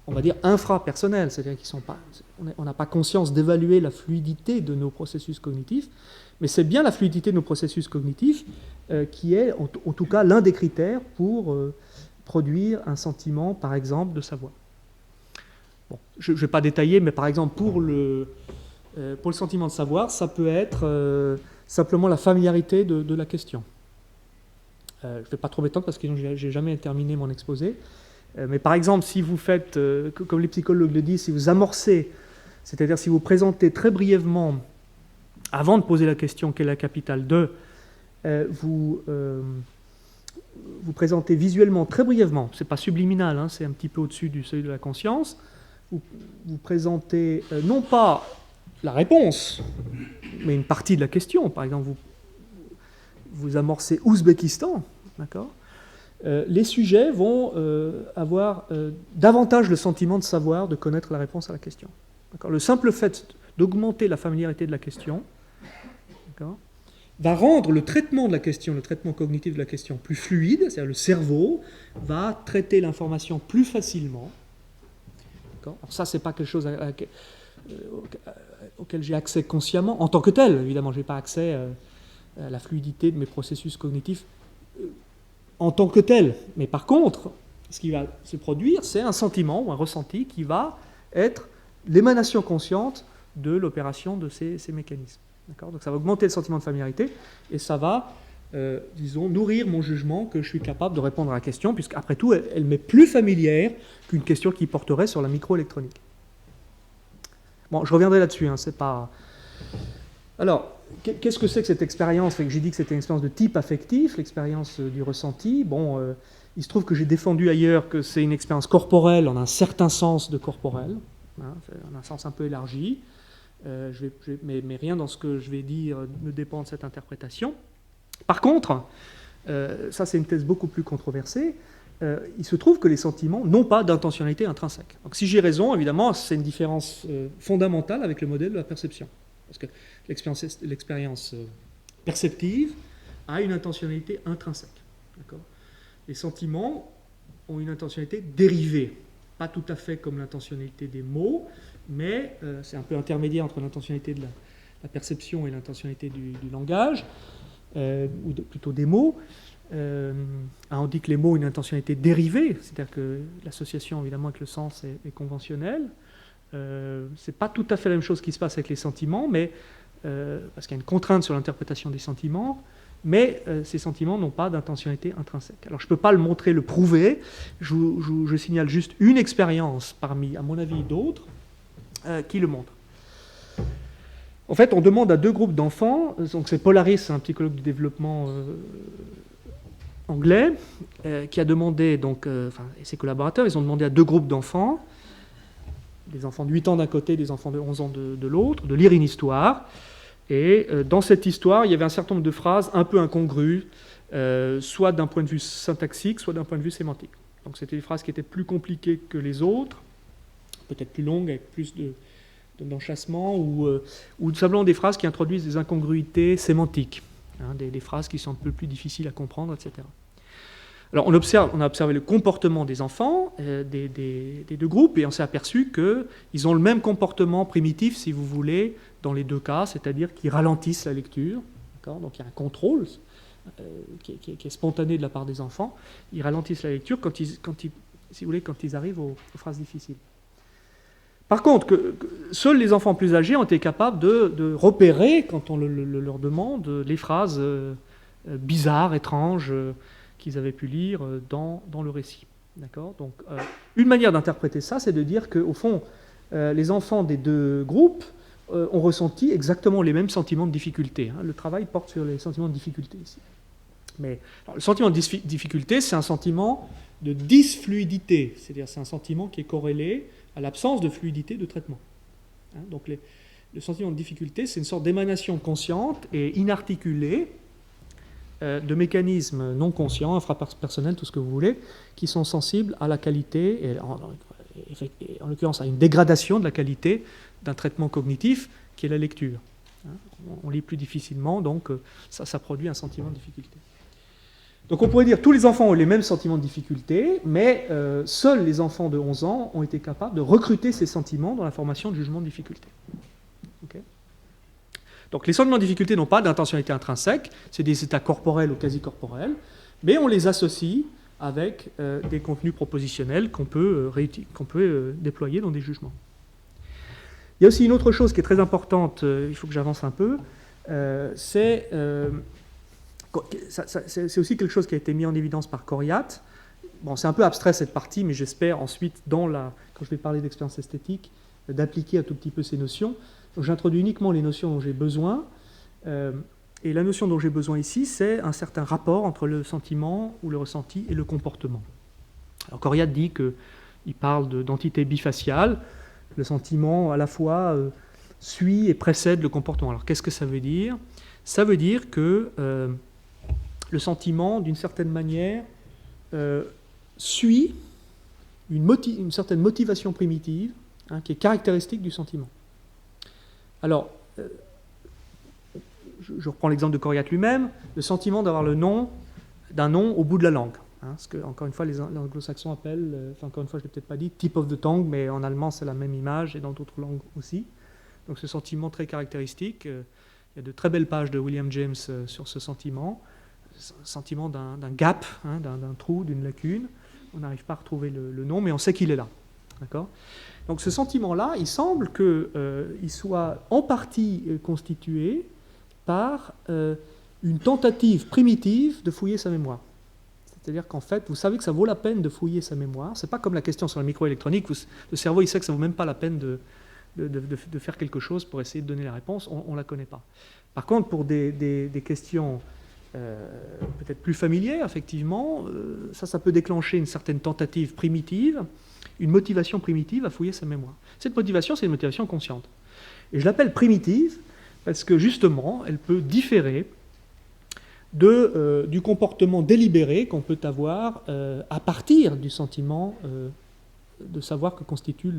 on va dire, infrapersonnels, c'est-à-dire on n'a pas conscience d'évaluer la fluidité de nos processus cognitifs, mais c'est bien la fluidité de nos processus cognitifs qui est, en tout cas, l'un des critères pour produire un sentiment, par exemple, de savoir. Bon, je ne vais pas détailler, mais par exemple, pour le sentiment de savoir, ça peut être simplement la familiarité de la question. Je ne vais pas trop m'étendre parce que je n'ai jamais terminé mon exposé. Mais par exemple, si vous faites, comme les psychologues le disent, si vous amorcez, c'est-à-dire si vous présentez très brièvement, avant de poser la question quelle est la capitale de, vous présentez visuellement très brièvement, ce n'est pas subliminal, hein, c'est un petit peu au-dessus du seuil de la conscience, vous présentez non pas la réponse, mais une partie de la question. Par exemple, vous amorcez Ouzbékistan, d'accord ? Les sujets vont avoir davantage le sentiment de savoir, de connaître la réponse à la question. D'accord ? Le simple fait d'augmenter la familiarité de la question, d'accord, va rendre le traitement de la question, le traitement cognitif de la question plus fluide, c'est-à-dire le cerveau va traiter l'information plus facilement. D'accord ? Alors ça, c'est pas quelque chose auquel j'ai accès consciemment, en tant que tel, évidemment, je n'ai pas accès à la fluidité de mes processus cognitifs en tant que tel. Mais par contre, ce qui va se produire, c'est un sentiment ou un ressenti qui va être l'émanation consciente de l'opération de ces mécanismes. D'accord ? Donc ça va augmenter le sentiment de familiarité et ça va, disons, nourrir mon jugement que je suis capable de répondre à la question, puisqu'après tout, elle m'est plus familière qu'une question qui porterait sur la microélectronique. Bon, je reviendrai là-dessus, hein, c'est pas... Alors, qu'est-ce que c'est que cette expérience ? J'ai dit que c'était une expérience de type affectif, l'expérience du ressenti. Bon, il se trouve que j'ai défendu ailleurs que c'est une expérience corporelle en un certain sens de corporel, hein, en un sens un peu élargi. Mais rien dans ce que je vais dire ne dépend de cette interprétation. Par contre, ça c'est une thèse beaucoup plus controversée, il se trouve que les sentiments n'ont pas d'intentionnalité intrinsèque. Donc si j'ai raison, évidemment, c'est une différence fondamentale avec le modèle de la perception. Parce que l'expérience perceptive a une intentionnalité intrinsèque. D'accord ? Les sentiments ont une intentionnalité dérivée, pas tout à fait comme l'intentionnalité des mots, mais c'est un peu intermédiaire entre l'intentionnalité de la perception et l'intentionnalité du langage, ou plutôt des mots. On dit que les mots ont une intentionnalité dérivée, c'est-à-dire que l'association évidemment avec le sens est conventionnelle. C'est pas tout à fait la même chose qui se passe avec les sentiments, mais parce qu'il y a une contrainte sur l'interprétation des sentiments, mais ces sentiments n'ont pas d'intentionnalité intrinsèque. Alors je ne peux pas le montrer, le prouver, je signale juste une expérience parmi, à mon avis, d'autres, qui le montre. En fait, on demande à deux groupes d'enfants, donc c'est Polaris, un psychologue du développement anglais, qui a demandé, et ses collaborateurs, ils ont demandé à deux groupes d'enfants, des enfants de 8 ans d'un côté, des enfants de 11 ans de l'autre, de lire une histoire. Et dans cette histoire, il y avait un certain nombre de phrases un peu incongrues, soit d'un point de vue syntaxique, soit d'un point de vue sémantique. Donc c'était des phrases qui étaient plus compliquées que les autres, peut-être plus longues, avec plus d'enchâssement, ou tout simplement des phrases qui introduisent des incongruités sémantiques, hein, des phrases qui sont un peu plus difficiles à comprendre, etc. Alors on a observé le comportement des enfants des deux groupes, et on s'est aperçu qu'ils ont le même comportement primitif, si vous voulez, dans les deux cas, c'est-à-dire qu'ils ralentissent la lecture. Donc il y a un contrôle qui est spontané de la part des enfants. Ils ralentissent la lecture quand ils arrivent aux phrases difficiles. Par contre, seuls les enfants plus âgés ont été capables de repérer, quand on leur demande, les phrases bizarres, étranges, qu'ils avaient pu lire dans le récit. D'accord ? Donc, une manière d'interpréter ça, c'est de dire qu'au fond, les enfants des deux groupes ont ressenti exactement les mêmes sentiments de difficulté. Hein. Le travail porte sur les sentiments de difficulté ici. Mais alors, le sentiment de difficulté, c'est un sentiment de dysfluidité, c'est-à-dire c'est un sentiment qui est corrélé à l'absence de fluidité de traitement. Hein, donc le sentiment de difficulté, c'est une sorte d'émanation consciente et inarticulée de mécanismes non conscients, infrapersonnels, tout ce que vous voulez, qui sont sensibles à la qualité, et en l'occurrence à une dégradation de la qualité d'un traitement cognitif qui est la lecture. Hein, on lit plus difficilement, donc ça produit un sentiment de difficulté. Donc on pourrait dire que tous les enfants ont les mêmes sentiments de difficulté, mais seuls les enfants de 11 ans ont été capables de recruter ces sentiments dans la formation de jugement de difficulté. Okay. Donc les sentiments de difficulté n'ont pas d'intentionnalité intrinsèque, c'est des états corporels ou quasi-corporels, mais on les associe avec des contenus propositionnels qu'on peut déployer dans des jugements. Il y a aussi une autre chose qui est très importante, il faut que j'avance un peu, c'est aussi quelque chose qui a été mis en évidence par Coriat. Bon, c'est un peu abstrait cette partie, mais j'espère ensuite, quand je vais parler d'expérience esthétique, d'appliquer un tout petit peu ces notions. Donc j'introduis uniquement les notions dont j'ai besoin. Et la notion dont j'ai besoin ici, c'est un certain rapport entre le sentiment ou le ressenti et le comportement. Alors Coriat dit qu'il parle d'entité bifaciale. Le sentiment, à la fois, suit et précède le comportement. Alors qu'est-ce que ça veut dire ? Ça veut dire que le sentiment, d'une certaine manière, suit une certaine motivation primitive, hein, qui est caractéristique du sentiment. Alors, je reprends l'exemple de Coriat lui-même, le sentiment d'avoir le nom d'un nom au bout de la langue. Hein, ce que, encore une fois, les anglo-saxons appellent, encore une fois, je ne l'ai peut-être pas dit, tip of the tongue, mais en allemand, c'est la même image, et dans d'autres langues aussi. Donc ce sentiment très caractéristique, il y a de très belles pages de William James sur ce sentiment d'un gap, hein, d'un trou, d'une lacune. On n'arrive pas à retrouver le nom, mais on sait qu'il est là. D'accord ? Donc ce sentiment-là, il semble qu'il soit en partie constitué par une tentative primitive de fouiller sa mémoire. C'est-à-dire qu'en fait, vous savez que ça vaut la peine de fouiller sa mémoire. Ce n'est pas comme la question sur la microélectronique, où le cerveau il sait que ça ne vaut même pas la peine de faire quelque chose pour essayer de donner la réponse, on ne la connaît pas. Par contre, pour des questions peut-être plus familières, effectivement, ça peut déclencher une certaine tentative primitive, une motivation primitive à fouiller sa mémoire. Cette motivation, c'est une motivation consciente. Et je l'appelle primitive parce que, justement, elle peut différer du comportement délibéré qu'on peut avoir à partir du sentiment de savoir que constitue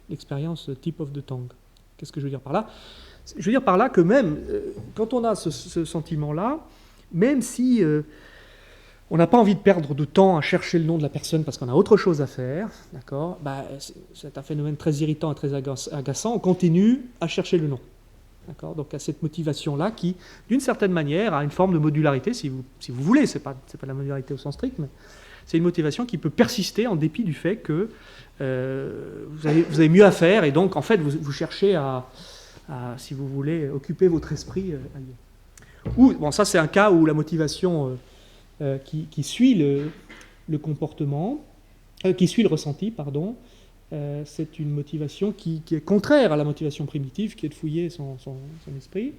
l'expérience tip of the tongue. Qu'est-ce que je veux dire par là ? Je veux dire par là que même quand on a ce sentiment-là, même si on n'a pas envie de perdre de temps à chercher le nom de la personne parce qu'on a autre chose à faire, d'accord, c'est un phénomène très irritant et très agaçant, on continue à chercher le nom. D'accord, donc à cette motivation-là qui, d'une certaine manière, a une forme de modularité, si vous voulez, c'est pas la modularité au sens strict, mais c'est une motivation qui peut persister en dépit du fait que vous avez mieux à faire, et donc en fait vous cherchez à, si vous voulez, occuper votre esprit ailleurs. Bon, ça c'est un cas où la motivation qui suit le comportement, qui suit le ressenti, pardon, c'est une motivation qui est contraire à la motivation primitive, qui est de fouiller son esprit,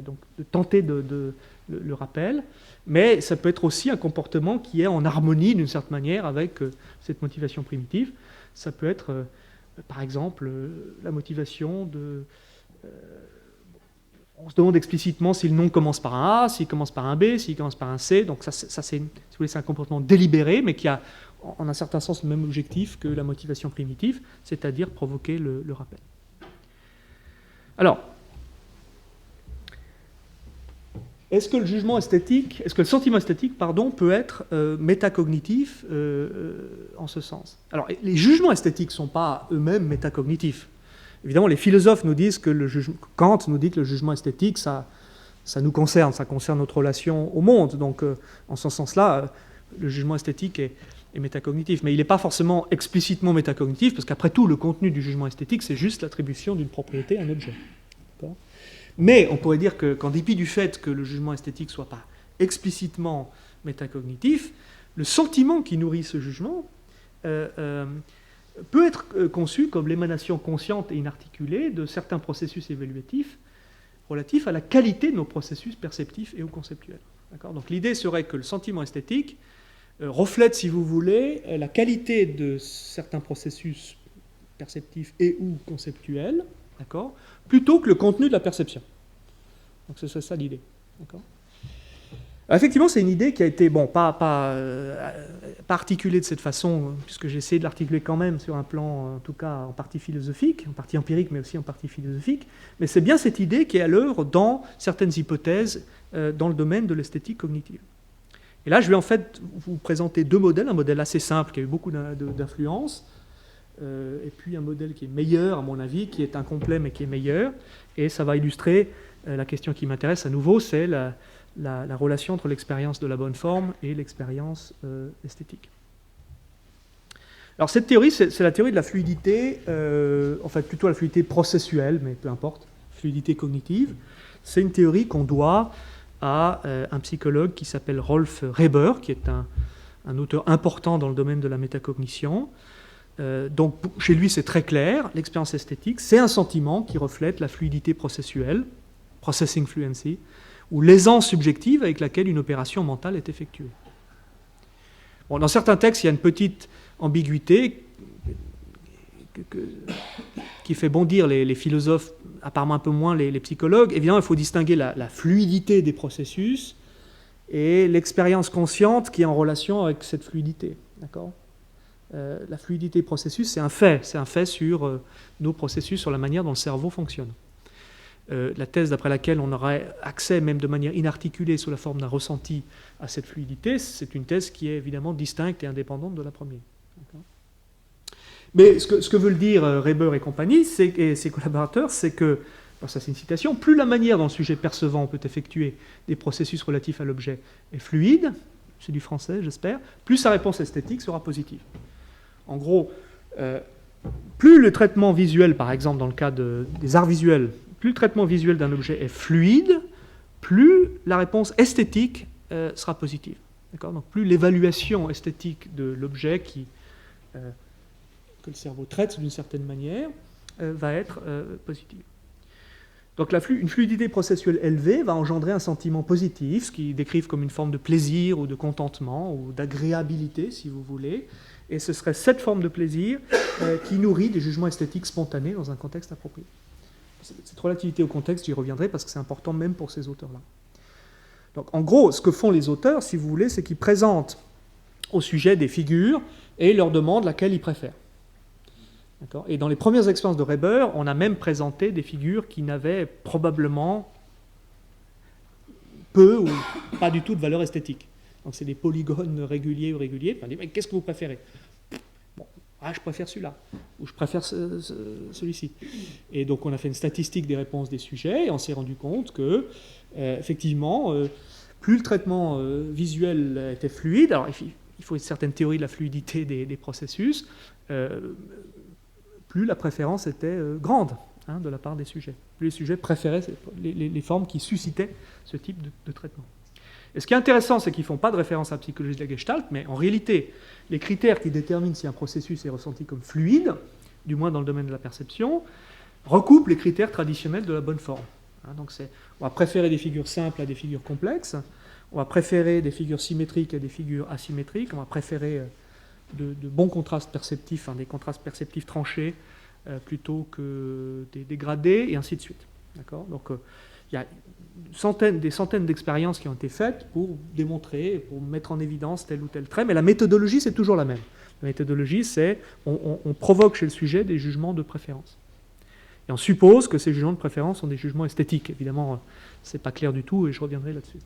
donc de tenter le rappel, mais ça peut être aussi un comportement qui est en harmonie d'une certaine manière avec cette motivation primitive. Ça peut être, par exemple, la motivation on se demande explicitement si le nom commence par un A, s'il commence par un B, s'il commence par un C. Donc ça c'est, si vous voulez, c'est un comportement délibéré, mais qui a en un certain sens le même objectif que la motivation primitive, c'est-à-dire provoquer le rappel. Alors, est-ce que le sentiment esthétique, peut être métacognitif en ce sens? Alors, les jugements esthétiques ne sont pas eux-mêmes métacognitifs. Évidemment, les philosophes nous disent que Kant nous dit que le jugement esthétique, ça nous concerne, ça concerne notre relation au monde. Donc, en ce sens-là, le jugement esthétique est métacognitif. Mais il n'est pas forcément explicitement métacognitif, parce qu'après tout, le contenu du jugement esthétique, c'est juste l'attribution d'une propriété à un objet. D'accord ? Mais on pourrait dire qu'en dépit du fait que le jugement esthétique ne soit pas explicitement métacognitif, le sentiment qui nourrit ce jugement peut être conçu comme l'émanation consciente et inarticulée de certains processus évaluatifs relatifs à la qualité de nos processus perceptifs et ou conceptuels. D'accord ? Donc l'idée serait que le sentiment esthétique reflète, si vous voulez, la qualité de certains processus perceptifs et ou conceptuels, d'accord, plutôt que le contenu de la perception. Donc c'est ça l'idée. D'accord ? Alors, effectivement, c'est une idée qui a été, pas articulée de cette façon, puisque j'ai essayé de l'articuler quand même sur un plan, en tout cas, en partie philosophique, en partie empirique, mais aussi en partie philosophique. Mais c'est bien cette idée qui est à l'œuvre dans certaines hypothèses dans le domaine de l'esthétique cognitive. Et là, je vais en fait vous présenter deux modèles, un modèle assez simple qui a eu beaucoup d'influence, et puis un modèle qui est meilleur, à mon avis, qui est incomplet mais qui est meilleur. Et ça va illustrer la question qui m'intéresse à nouveau, c'est la relation entre l'expérience de la bonne forme et l'expérience esthétique. Alors cette théorie, c'est la théorie de la fluidité, en fait plutôt la fluidité processuelle, mais peu importe, fluidité cognitive. C'est une théorie qu'on doit à un psychologue qui s'appelle Rolf Reber, qui est un auteur important dans le domaine de la métacognition. Donc chez lui c'est très clair, l'expérience esthétique c'est un sentiment qui reflète la fluidité processuelle, processing fluency, ou l'aisance subjective avec laquelle une opération mentale est effectuée. Bon, dans certains textes il y a une petite ambiguïté qui fait bondir les philosophes, apparemment un peu moins les psychologues. Évidemment, il faut distinguer la fluidité des processus et l'expérience consciente qui est en relation avec cette fluidité. D'accord ? La fluidité des processus, c'est un fait sur nos processus, sur la manière dont le cerveau fonctionne. La thèse d'après laquelle on aurait accès, même de manière inarticulée, sous la forme d'un ressenti, à cette fluidité, c'est une thèse qui est évidemment distincte et indépendante de la première. D'accord ? Mais ce que veulent dire Reber et compagnie, et ses collaborateurs, c'est que, alors ça c'est une citation, plus la manière dont le sujet percevant peut effectuer des processus relatifs à l'objet est fluide, c'est du français j'espère, plus sa réponse esthétique sera positive. En gros, plus le traitement visuel, par exemple dans le cas des arts visuels, plus le traitement visuel d'un objet est fluide, plus la réponse esthétique sera positive. D'accord ? Donc plus l'évaluation esthétique de l'objet que le cerveau traite d'une certaine manière va être positive. Donc une fluidité processuelle élevée va engendrer un sentiment positif, ce qu'ils décrivent comme une forme de plaisir ou de contentement ou d'agréabilité, si vous voulez. Et ce serait cette forme de plaisir qui nourrit des jugements esthétiques spontanés dans un contexte approprié. Cette relativité au contexte, j'y reviendrai parce que c'est important même pour ces auteurs-là. Donc en gros, ce que font les auteurs, si vous voulez, c'est qu'ils présentent au sujet des figures et leur demandent laquelle ils préfèrent. D'accord ? Et dans les premières expériences de Reber, on a même présenté des figures qui n'avaient probablement peu ou pas du tout de valeur esthétique. Donc c'est des polygones réguliers ou irréguliers. On dit, mais qu'est-ce que vous préférez ? Bon, je préfère celui-là, ou je préfère celui-ci. Et donc on a fait une statistique des réponses des sujets, et on s'est rendu compte que, effectivement, plus le traitement visuel était fluide, alors il faut une certaine théorie de la fluidité des processus, plus la préférence était grande de la part des sujets. Plus les sujets préféraient les formes qui suscitaient ce type de traitement. Et ce qui est intéressant, c'est qu'ils ne font pas de référence à la psychologie de la Gestalt, mais en réalité, les critères qui déterminent si un processus est ressenti comme fluide, du moins dans le domaine de la perception, recoupent les critères traditionnels de la bonne forme. Donc on va préférer des figures simples à des figures complexes, on va préférer des figures symétriques à des figures asymétriques, on va préférer de bons contrastes perceptifs, des contrastes perceptifs tranchés, plutôt que des dégradés, et ainsi de suite. D'accord ? Donc il y a des centaines d'expériences qui ont été faites pour démontrer, pour mettre en évidence tel ou tel trait, mais la méthodologie, c'est toujours la même. La méthodologie, c'est on provoque chez le sujet des jugements de préférence. Et on suppose que ces jugements de préférence sont des jugements esthétiques. Évidemment, ce n'est pas clair du tout, et je reviendrai là-dessus.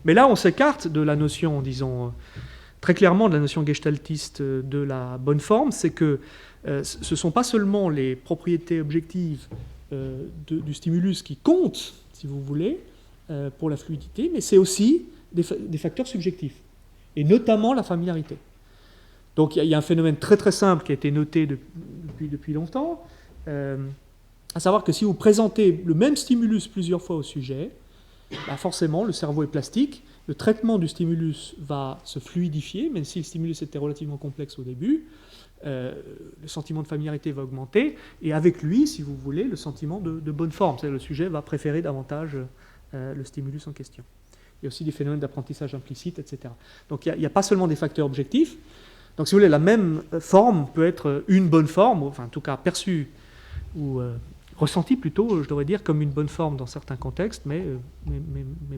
Mais là, on s'écarte de la notion, disons, très clairement de la notion gestaltiste de la bonne forme, c'est que ce ne sont pas seulement les propriétés objectives du stimulus qui comptent, si vous voulez, pour la fluidité, mais c'est aussi des facteurs subjectifs, et notamment la familiarité. Donc il y a un phénomène très très simple qui a été noté depuis longtemps, à savoir que si vous présentez le même stimulus plusieurs fois au sujet, bah forcément le cerveau est plastique, le traitement du stimulus va se fluidifier, même si le stimulus était relativement complexe au début, le sentiment de familiarité va augmenter, et avec lui, si vous voulez, le sentiment de bonne forme, c'est-à-dire le sujet va préférer davantage le stimulus en question. Il y a aussi des phénomènes d'apprentissage implicite, etc. Donc il n'y a pas seulement des facteurs objectifs. Donc si vous voulez, la même forme peut être une bonne forme, enfin en tout cas perçue ou ressentie plutôt, je devrais dire, comme une bonne forme dans certains contextes, mais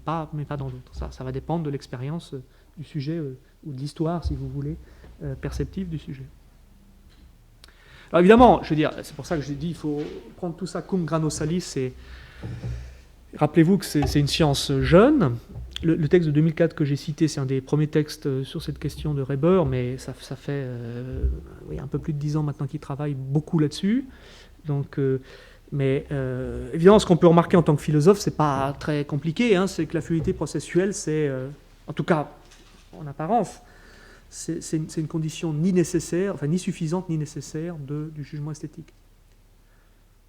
pas dans d'autres. Ça va dépendre de l'expérience du sujet ou de l'histoire, si vous voulez, perceptive du sujet. Alors évidemment, je veux dire, c'est pour ça que j'ai dit, il faut prendre tout ça cum grano salis, et rappelez-vous que c'est une science jeune. Le texte de 2004 que j'ai cité, c'est un des premiers textes sur cette question de Reber, mais ça fait un peu plus de 10 ans maintenant qu'il travaille beaucoup là-dessus. Donc, mais évidemment, ce qu'on peut remarquer en tant que philosophe, c'est pas très compliqué, hein, c'est que la fluidité processuelle, c'est, en tout cas en apparence, c'est une condition ni nécessaire, enfin ni suffisante ni nécessaire du jugement esthétique.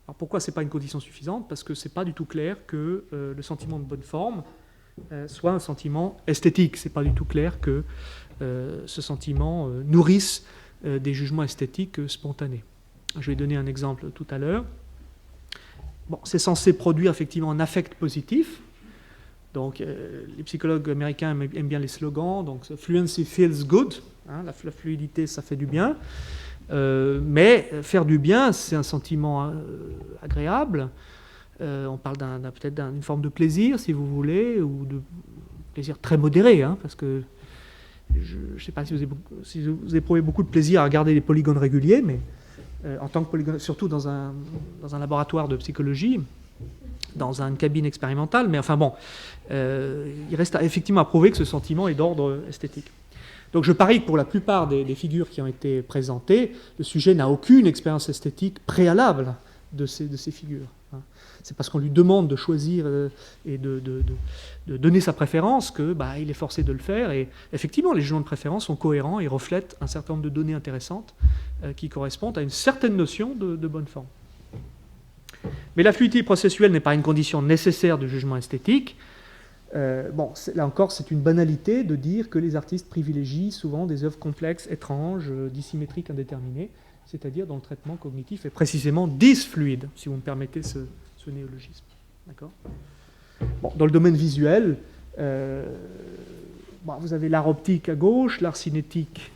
Alors pourquoi c'est pas une condition suffisante ? Parce que c'est pas du tout clair que le sentiment de bonne forme soit un sentiment esthétique. C'est pas du tout clair que ce sentiment nourrisse des jugements esthétiques spontanés. Je vais donner un exemple tout à l'heure. Bon, c'est censé produire effectivement un affect positif. Donc, les psychologues américains aiment bien les slogans. Donc, fluency feels good. Hein, la fluidité, ça fait du bien. Mais faire du bien, c'est un sentiment agréable. On parle peut-être d'une forme de plaisir, si vous voulez, ou de plaisir très modéré, hein, parce que je ne sais pas si vous éprouvez beaucoup de plaisir à regarder les polygones réguliers, mais en tant que polygone, surtout dans un laboratoire de psychologie, dans une cabine expérimentale, mais enfin bon, il reste effectivement à prouver que ce sentiment est d'ordre esthétique. Donc je parie que pour la plupart des figures qui ont été présentées, le sujet n'a aucune expérience esthétique préalable de ces figures. C'est parce qu'on lui demande de choisir et de donner sa préférence qu'il est forcé de le faire. Et effectivement, les jugements de préférence sont cohérents et reflètent un certain nombre de données intéressantes qui correspondent à une certaine notion de bonne forme. Mais la fluidité processuelle n'est pas une condition nécessaire du jugement esthétique. Là encore, c'est une banalité de dire que les artistes privilégient souvent des œuvres complexes, étranges, dissymétriques, indéterminées, c'est-à-dire dont le traitement cognitif est précisément dysfluide, si vous me permettez ce néologisme. D'accord ? Dans le domaine visuel, vous avez l'art optique à gauche, l'art cinétique,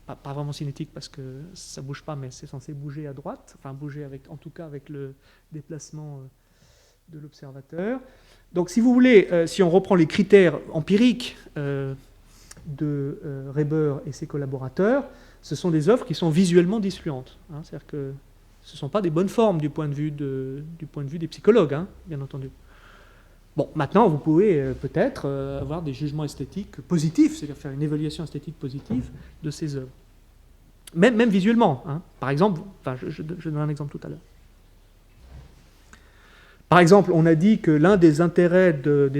pas vraiment cinétique parce que ça ne bouge pas, mais c'est censé bouger à droite, enfin bouger en tout cas avec le déplacement de l'observateur. Donc si vous voulez, si on reprend les critères empiriques de Reber et ses collaborateurs, ce sont des œuvres qui sont visuellement disfluentes. Hein, c'est-à-dire que ce ne sont pas des bonnes formes du point de vue des psychologues, hein, bien entendu. Bon, maintenant, vous pouvez peut-être avoir des jugements esthétiques positifs, c'est-à-dire faire une évaluation esthétique positive de ces œuvres. Même visuellement. Hein. Par exemple, je donne un exemple tout à l'heure. Par exemple, on a dit que l'un des intérêts de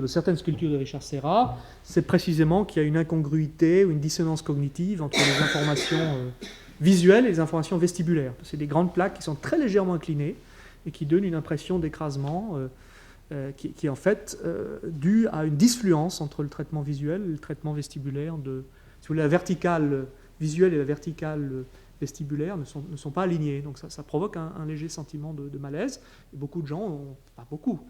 certaines sculptures de Richard Serra, c'est précisément qu'il y a une incongruité ou une dissonance cognitive entre les informations visuelles et les informations vestibulaires. C'est des grandes plaques qui sont très légèrement inclinées et qui donnent une impression d'écrasement qui est en fait due à une disfluence entre le traitement visuel et le traitement vestibulaire. Si vous voulez, la verticale visuelle et la verticale vestibulaires ne sont pas alignés. Donc ça provoque un léger sentiment de malaise. Et beaucoup de gens, pas beaucoup,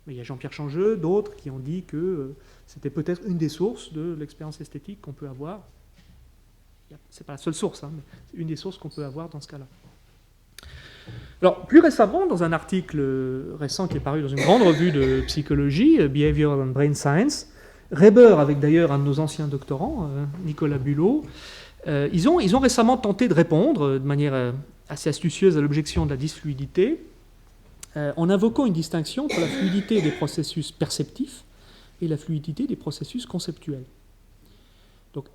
mais il y a Jean-Pierre Changeux, d'autres qui ont dit que c'était peut-être une des sources de l'expérience esthétique qu'on peut avoir. Ce n'est pas la seule source, hein, mais c'est une des sources qu'on peut avoir dans ce cas-là. Alors, plus récemment, dans un article récent qui est paru dans une grande revue de psychologie, Behavioral and Brain Science, Reber, avec d'ailleurs un de nos anciens doctorants, Nicolas Bulot, ils ont récemment tenté de répondre de manière assez astucieuse à l'objection de la dysfluidité, en invoquant une distinction entre la fluidité des processus perceptifs et la fluidité des processus conceptuels. Donc,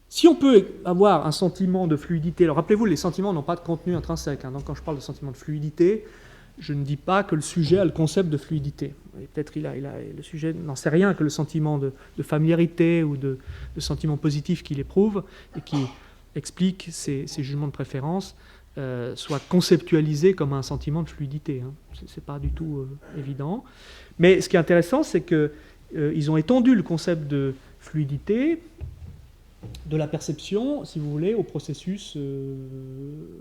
si on peut avoir un sentiment de fluidité, alors rappelez-vous, les sentiments n'ont pas de contenu intrinsèque, hein, donc quand je parle de sentiment de fluidité, je ne dis pas que le sujet a le concept de fluidité. Peut-être le sujet n'en sait rien, que le sentiment de familiarité ou de sentiment positif qu'il éprouve et qui explique ses jugements de préférence soit conceptualisé comme un sentiment de fluidité. Hein. Ce n'est pas du tout évident. Mais ce qui est intéressant, c'est qu'ils ont étendu le concept de fluidité de la perception, si vous voulez, au processus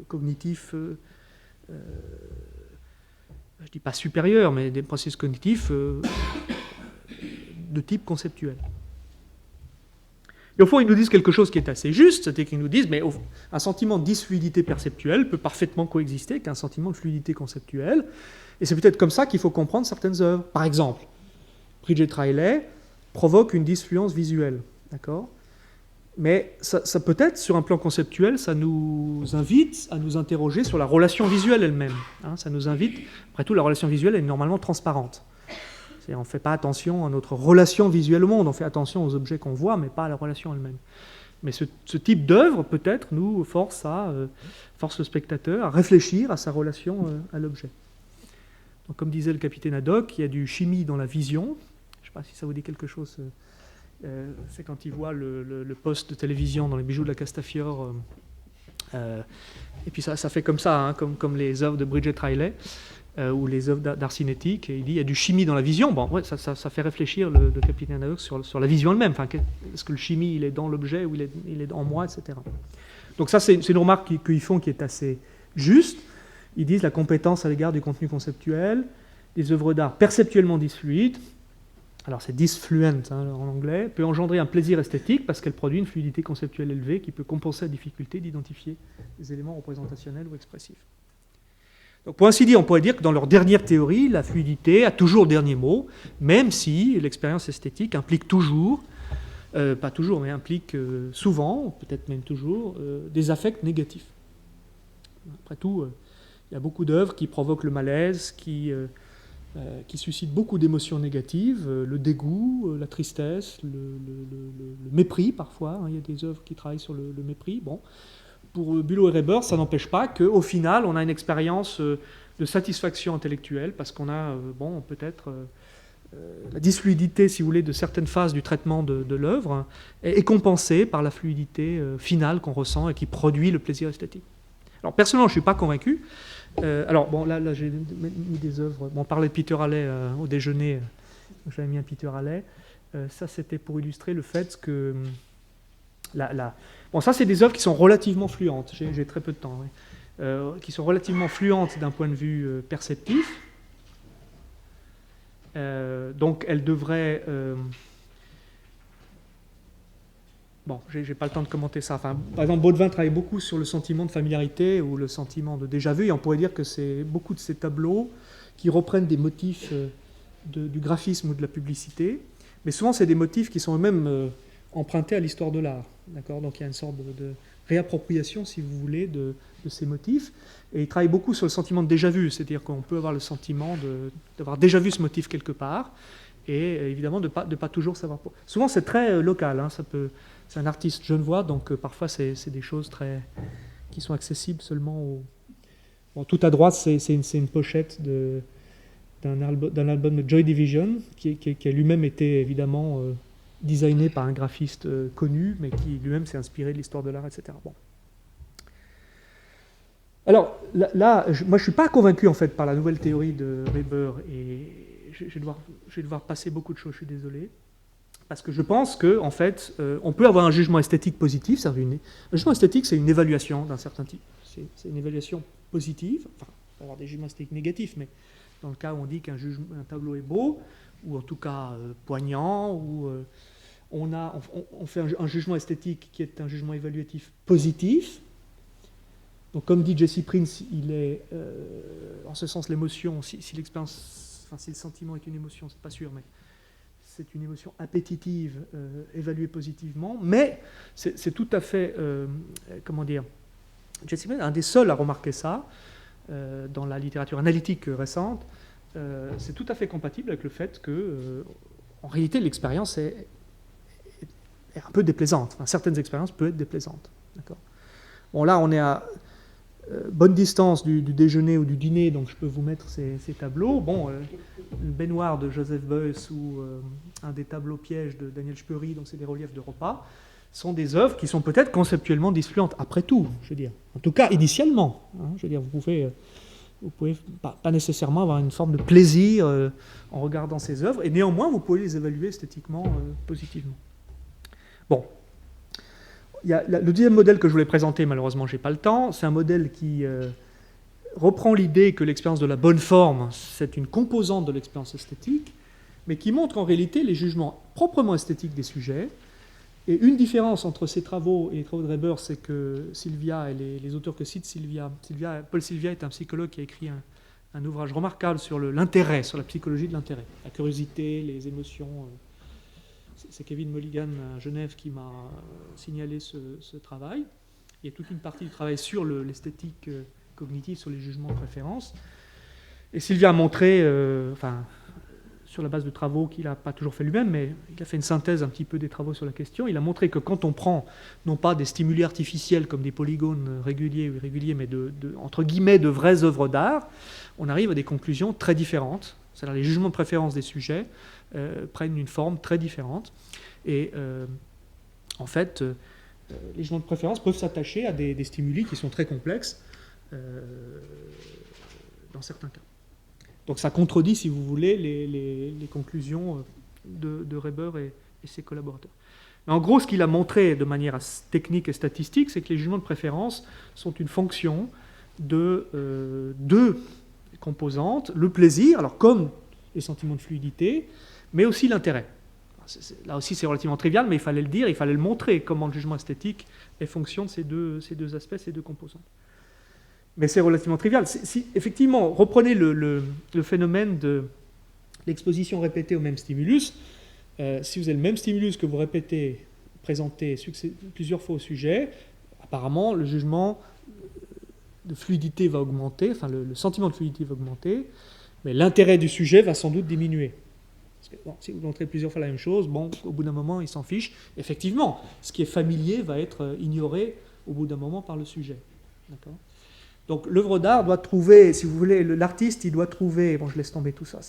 cognitif, je ne dis pas supérieur, mais des processus cognitifs de type conceptuel. Et au fond, ils nous disent quelque chose qui est assez juste, c'est-à-dire qu'ils nous disent, mais un sentiment de dysfluidité perceptuelle peut parfaitement coexister avec un sentiment de fluidité conceptuelle, et c'est peut-être comme ça qu'il faut comprendre certaines œuvres. Par exemple, Bridget Riley provoque une dysfluence visuelle, d'accord ? Mais ça peut-être, sur un plan conceptuel, ça nous invite à nous interroger sur la relation visuelle elle-même. Hein, ça nous invite, après tout, la relation visuelle est normalement transparente. On ne fait pas attention à notre relation visuelle au monde, on fait attention aux objets qu'on voit, mais pas à la relation elle-même. Mais ce type d'œuvre, peut-être, nous force le spectateur à réfléchir à sa relation à l'objet. Donc, comme disait le capitaine Haddock, il y a du chimie dans la vision. Je ne sais pas si ça vous dit quelque chose. C'est quand il voit le poste de télévision dans les bijoux de la Castafiore. Et puis ça fait comme ça, hein, comme les œuvres de Bridget Riley. Ou les œuvres d'art cinétique, et il dit il y a du chimie dans la vision. Bon, ouais, ça fait réfléchir le capitaine Haddock sur la vision elle-même. Enfin, est-ce que le chimie il est dans l'objet ou il est en moi, etc. Donc ça, c'est une remarque qu'ils font qui est assez juste. Ils disent la compétence à l'égard du contenu conceptuel, des œuvres d'art perceptuellement dysfluides, alors c'est dysfluent hein, en anglais, peut engendrer un plaisir esthétique parce qu'elle produit une fluidité conceptuelle élevée qui peut compenser la difficulté d'identifier les éléments représentationnels ou expressifs. Donc, pour ainsi dire, on pourrait dire que dans leur dernière théorie, la fluidité a toujours le dernier mot, même si l'expérience esthétique implique toujours, pas toujours, mais implique souvent, peut-être même toujours, des affects négatifs. Après tout, il y a beaucoup d'œuvres qui provoquent le malaise, qui suscitent beaucoup d'émotions négatives, le dégoût, la tristesse, le mépris parfois. Hein, il y a des œuvres qui travaillent sur le mépris. Bon. Pour Bulot et Reber, ça n'empêche pas qu'au final, on a une expérience de satisfaction intellectuelle, parce qu'on a, peut-être la dysfluidité, si vous voulez, de certaines phases du traitement de l'œuvre, est compensée par la fluidité finale qu'on ressent et qui produit le plaisir esthétique. Alors, personnellement, je ne suis pas convaincu. Là, j'ai mis des œuvres. Bon, on parlait de Peter Halley au déjeuner. J'avais mis un Peter Halley. Ça, c'était pour illustrer le fait que... Bon, ça, c'est des œuvres qui sont relativement fluentes. J'ai très peu de temps. Oui. Qui sont relativement fluentes d'un point de vue perceptif. Donc, elles devraient... Bon, j'ai pas le temps de commenter ça. Enfin, par exemple, Baudevin travaille beaucoup sur le sentiment de familiarité ou le sentiment de déjà-vu. Et on pourrait dire que c'est beaucoup de ces tableaux qui reprennent des motifs du graphisme ou de la publicité. Mais souvent, c'est des motifs qui sont eux-mêmes... emprunté à l'histoire de l'art. D'accord ? Donc il y a une sorte de réappropriation, si vous voulez, de ces motifs. Et il travaille beaucoup sur le sentiment de déjà-vu, c'est-à-dire qu'on peut avoir le sentiment d'avoir déjà vu ce motif quelque part, et évidemment de pas toujours savoir pourquoi. Souvent c'est très local, hein, c'est un artiste genevois, donc parfois c'est des choses qui sont accessibles seulement aux... Bon, tout à droite, c'est une pochette d'un album de Joy Division, qui a lui-même été évidemment... designé par un graphiste connu, mais qui lui-même s'est inspiré de l'histoire de l'art, etc. Bon. Alors, moi, je ne suis pas convaincu, en fait, par la nouvelle théorie de Reber, et je vais devoir passer beaucoup de choses, je suis désolé, parce que je pense qu'en fait, on peut avoir un jugement esthétique positif. Un jugement esthétique, c'est une évaluation d'un certain type. C'est une évaluation positive, enfin, on peut avoir des jugements esthétiques négatifs, mais dans le cas où on dit qu'un tableau est beau, ou en tout cas poignant, ou... on fait un jugement esthétique qui est un jugement évaluatif positif, Donc comme dit Jesse Prince, il est, en ce sens, l'émotion, si l'expérience, enfin si le sentiment est une émotion, c'est pas sûr, mais c'est une émotion appétitive, évaluée positivement, mais c'est tout à fait, comment dire, Jesse Prince est un des seuls à remarquer ça, dans la littérature analytique récente. C'est tout à fait compatible avec le fait que, en réalité, l'expérience est un peu déplaisante. Enfin, certaines expériences peuvent être déplaisantes. D'accord. Bon, là, on est à bonne distance du déjeuner ou du dîner, donc je peux vous mettre ces tableaux. Bon, le baignoire de Joseph Beuys ou un des tableaux pièges de Daniel Speury, donc c'est des reliefs de repas, sont des œuvres qui sont peut-être conceptuellement disfluentes, après tout, je veux dire. En tout cas, initialement. Hein, je veux dire, vous pouvez pas nécessairement avoir une forme de plaisir en regardant ces œuvres, et néanmoins, vous pouvez les évaluer esthétiquement positivement. Bon. Il y a le deuxième modèle que je voulais présenter, malheureusement, je n'ai pas le temps. C'est un modèle qui reprend l'idée que l'expérience de la bonne forme, c'est une composante de l'expérience esthétique, mais qui montre en réalité les jugements proprement esthétiques des sujets. Et une différence entre ces travaux et les travaux de Reber, c'est que Sylvia et les auteurs que cite Paul Sylvia est un psychologue qui a écrit un ouvrage remarquable sur l'intérêt, sur la psychologie de l'intérêt, la curiosité, les émotions. C'est Kevin Mulligan à Genève qui m'a signalé ce travail. Il y a toute une partie du travail sur l'esthétique cognitive, sur les jugements de préférence. Et Sylvia a montré, sur la base de travaux qu'il n'a pas toujours fait lui-même, mais il a fait une synthèse un petit peu des travaux sur la question. Il a montré que quand on prend, non pas des stimuli artificiels comme des polygones réguliers ou irréguliers, mais entre guillemets de vraies œuvres d'art, on arrive à des conclusions très différentes. C'est-à-dire les jugements de préférence des sujets prennent une forme très différente. Et en fait, les jugements de préférence peuvent s'attacher à des stimuli qui sont très complexes dans certains cas. Donc ça contredit, si vous voulez, les conclusions de Reber et ses collaborateurs. Mais en gros, ce qu'il a montré de manière technique et statistique, c'est que les jugements de préférence sont une fonction de deux composantes, le plaisir, alors comme les sentiments de fluidité, mais aussi l'intérêt. Là aussi, c'est relativement trivial, mais il fallait le dire, il fallait le montrer, comment le jugement esthétique est fonction de ces deux aspects, ces deux composantes. Mais c'est relativement trivial. Si, effectivement, reprenez le phénomène de l'exposition répétée au même stimulus. Si vous avez le même stimulus que vous répétez, présentez plusieurs fois au sujet, apparemment, le jugement de fluidité va augmenter, enfin le sentiment de fluidité va augmenter, mais l'intérêt du sujet va sans doute diminuer. Parce que, bon, si vous montrez plusieurs fois la même chose, bon, au bout d'un moment, il s'en fiche. Effectivement, ce qui est familier va être ignoré au bout d'un moment par le sujet. D'accord ? Donc l'œuvre d'art doit trouver, si vous voulez, l'artiste, il doit trouver, bon je laisse tomber tout ça,